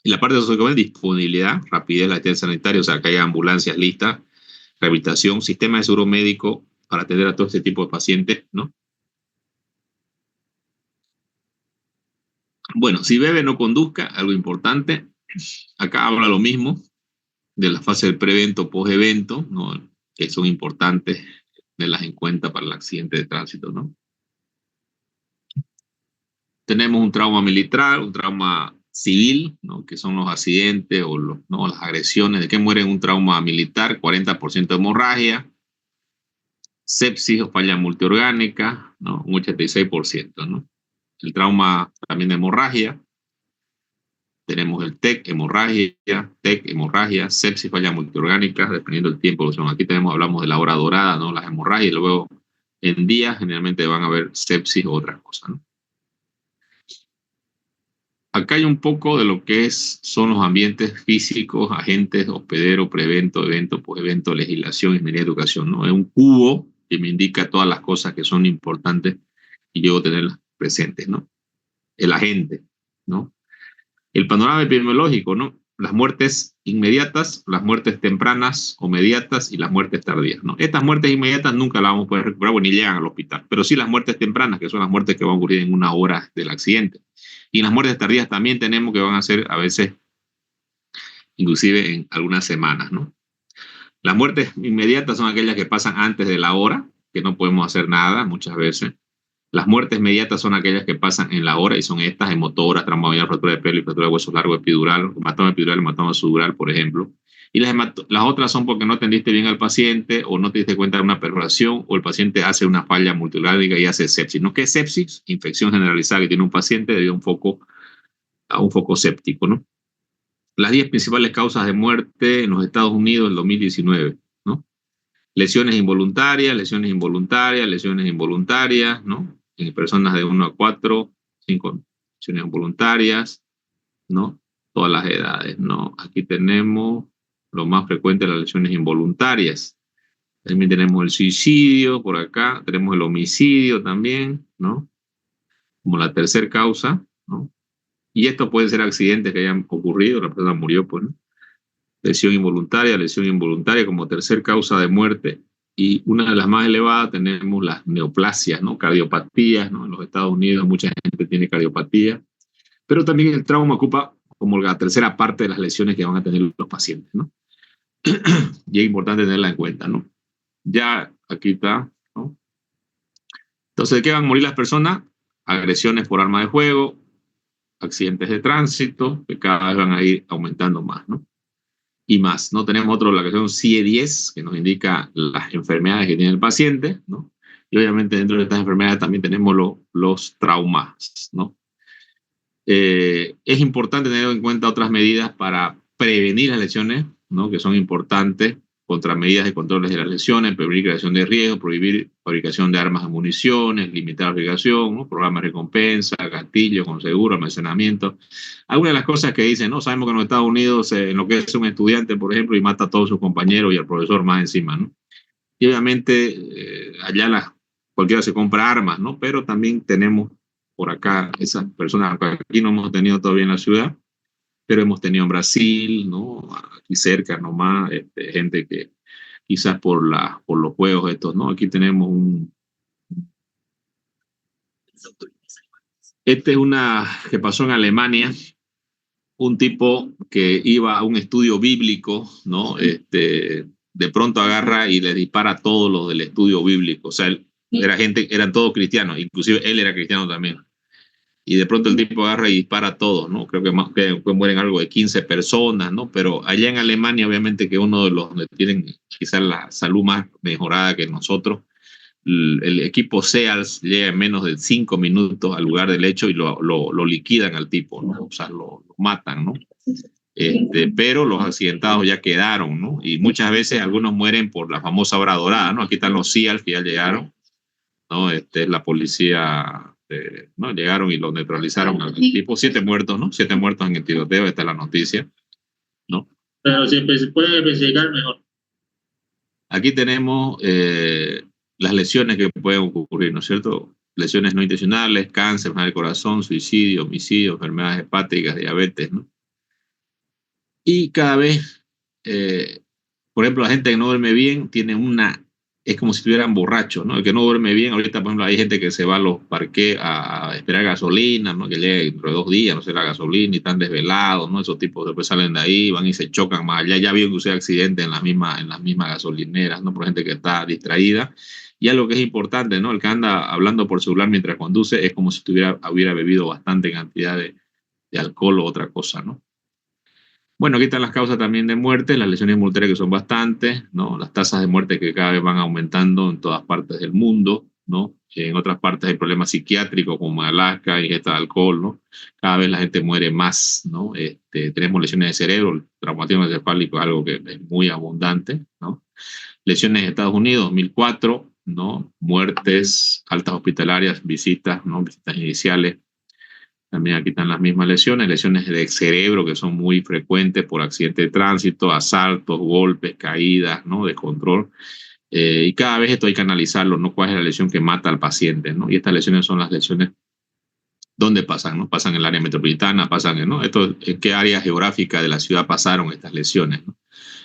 Y la parte de socioeconómica, disponibilidad, rapidez, la asistencia sanitaria, o sea, que haya ambulancias listas, rehabilitación, sistema de seguro médico para atender a todo este tipo de pacientes, ¿no? Bueno, si bebe, no conduzca, algo importante. Acá habla lo mismo de la fase del prevento, post-evento, ¿no? Que son importantes tenerlas en cuenta para el accidente de tránsito, ¿no? Tenemos un trauma militar, un trauma civil, ¿no? Que son los accidentes o ¿no? Las agresiones. ¿De qué muere en un trauma militar? 40% de hemorragia, sepsis o falla multiorgánica, ¿no? Un 86%, ¿no? El trauma también de hemorragia. Tenemos el TEC, hemorragia, sepsis, falla multiorgánica, dependiendo del tiempo. Aquí hablamos de la hora dorada, ¿no? Las hemorragias, y luego en días generalmente van a haber sepsis o otras cosas, ¿no? Acá hay un poco de lo que son los ambientes físicos, agentes, hospedero, prevento, evento, post-evento, legislación, ingeniería, educación, ¿no? Es un cubo que me indica todas las cosas que son importantes y yo debo tenerlas presentes, ¿no? El agente, ¿no? El panorama epidemiológico, ¿no? Las muertes inmediatas, las muertes tempranas o mediatas y las muertes tardías, ¿no? Estas muertes inmediatas nunca las vamos a poder recuperar porque ni llegan al hospital, pero sí las muertes tempranas, que son las muertes que van a ocurrir en una hora del accidente. Y las muertes tardías también tenemos que van a ser a veces, inclusive en algunas semanas, ¿no? Las muertes inmediatas son aquellas que pasan antes de la hora, que no podemos hacer nada muchas veces. Las muertes inmediatas son aquellas que pasan en la hora y son estas: hemotoras, traumatomía, fractura de pelo y fractura de huesos largos, epidural, hematoma epidural, hematoma subdural, por ejemplo. Y las otras son porque no atendiste bien al paciente o no te diste cuenta de una perforación o el paciente hace una falla multiorgánica y hace sepsis. ¿No? ¿Qué es sepsis? Infección generalizada que tiene un paciente debido a un foco séptico, ¿no? Las 10 principales causas de muerte en los Estados Unidos en 2019, ¿no? Lesiones involuntarias, lesiones involuntarias, lesiones involuntarias, ¿no? En personas de 1 a 4, 5 lesiones involuntarias, ¿no? Todas las edades, ¿no? Aquí tenemos lo más frecuente, las lesiones involuntarias. También tenemos el suicidio por acá, tenemos el homicidio también, ¿no? Como la tercera causa, ¿no? Y esto puede ser accidentes que hayan ocurrido, la persona murió, pues, ¿no? Lesión involuntaria como tercer causa de muerte. Y una de las más elevadas tenemos las neoplasias, ¿no? Cardiopatías, ¿no? En los Estados Unidos mucha gente tiene cardiopatía, pero también el trauma ocupa como la tercera parte de las lesiones que van a tener los pacientes, ¿no? Y es importante tenerla en cuenta, ¿no? Ya aquí está, ¿no? Entonces, ¿de qué van a morir las personas? Agresiones por arma de fuego, accidentes de tránsito, que cada vez van a ir aumentando más, ¿no? Y más, ¿no? Tenemos otro, la que son CIE-10, que nos indica las enfermedades que tiene el paciente, ¿no? Y obviamente dentro de estas enfermedades también tenemos los traumas, ¿no? Es importante tener en cuenta otras medidas para prevenir las lesiones, ¿no? Que son importantes, contra medidas de controles de las lesiones, prevenir creación de riesgo, prohibir fabricación de armas y municiones, limitar la fabricación, ¿no? Programas de recompensa, gatillos con seguro, almacenamiento. Algunas de las cosas que dicen, ¿no? Sabemos que en los Estados Unidos en lo que es un estudiante, por ejemplo, y mata a todos sus compañeros y al profesor más encima, ¿no? Y obviamente allá cualquiera se compra armas, ¿no? Pero también tenemos por acá esas personas que aquí no hemos tenido todavía en la ciudad, pero hemos tenido en Brasil, ¿no? Aquí cerca nomás, gente que quizás por los juegos estos, ¿no? Aquí tenemos Esta es una que pasó en Alemania, un tipo que iba a un estudio bíblico, ¿no? De pronto agarra y le dispara a todos los del estudio bíblico. O sea, eran todos cristianos, inclusive él era cristiano también. Y de pronto el tipo agarra y dispara a todos, ¿no? Creo que mueren algo de 15 personas, ¿no? Pero allá en Alemania, obviamente que uno de los donde tienen quizás la salud más mejorada que nosotros, el equipo SEALS llega en menos de 5 minutos al lugar del hecho y lo liquidan al tipo, ¿no? O sea, lo matan, ¿no? Pero los accidentados ya quedaron, ¿no? Y muchas veces algunos mueren por la famosa hora dorada, ¿no? Aquí están los SEALs que ya llegaron, ¿no? La policía, ¿no? Llegaron y lo neutralizaron al tipo. 7 muertos, ¿no? 7 muertos en el tiroteo, esta es la noticia, ¿no? Pero si se puede especificar mejor. Aquí tenemos las lesiones que pueden ocurrir, ¿no es cierto? Lesiones no intencionales, cáncer, enfermedad del corazón, suicidio, homicidio, enfermedades hepáticas, diabetes, ¿no? Y cada vez, por ejemplo, la gente que no duerme bien tiene es como si estuvieran borrachos, ¿no? El que no duerme bien, ahorita, por ejemplo, hay gente que se va a los parques a esperar gasolina, ¿no? Que llegue dentro de 2 días, no sé, la gasolina y están desvelados, ¿no? Esos tipos después salen de ahí, van y se chocan más allá. Ya vio que usted accidentes en las mismas gasolineras, ¿no? Por gente que está distraída. Y algo que es importante, ¿no? El que anda hablando por celular mientras conduce es como si hubiera bebido bastante cantidad de alcohol o otra cosa, ¿no? Bueno, aquí están las causas también de muerte, las lesiones involuntarias que son bastantes, ¿no? Las tasas de muerte que cada vez van aumentando en todas partes del mundo, ¿no? En otras partes hay problemas psiquiátricos como Alaska, ingesta de alcohol, ¿no? Cada vez la gente muere más, ¿no? Tenemos lesiones de cerebro, el traumatismo encefálico es algo que es muy abundante, ¿no? Lesiones en Estados Unidos, 2004, ¿no? Muertes, altas hospitalarias, visitas, ¿no? Visitas iniciales. También aquí están las mismas lesiones de cerebro que son muy frecuentes por accidentes de tránsito, asaltos, golpes, caídas, ¿no? Descontrol. Y cada vez esto hay que analizarlo, ¿no? ¿Cuál es la lesión que mata al paciente, ¿no? Y estas lesiones son las lesiones donde pasan, ¿no? Pasan en el área metropolitana, ¿no? ¿En qué área geográfica de la ciudad pasaron estas lesiones, ¿no?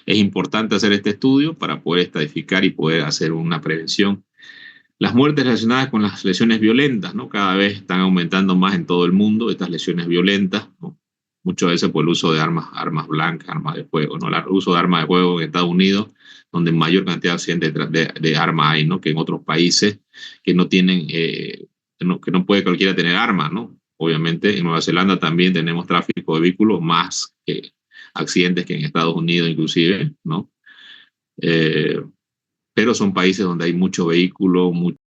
Es importante hacer este estudio para poder estadificar y poder hacer una prevención. Las muertes relacionadas con las lesiones violentas, ¿no? Cada vez están aumentando más en todo el mundo estas lesiones violentas, ¿no? Muchas veces por el uso de armas blancas, armas de fuego, ¿no? El uso de armas de fuego en Estados Unidos, donde mayor cantidad de accidentes de armas hay, ¿no? Que en otros países que no tienen, que no puede cualquiera tener armas, ¿no? Obviamente en Nueva Zelanda también tenemos tráfico de vehículos, más accidentes que en Estados Unidos inclusive, ¿no? Pero son países donde hay mucho vehículo,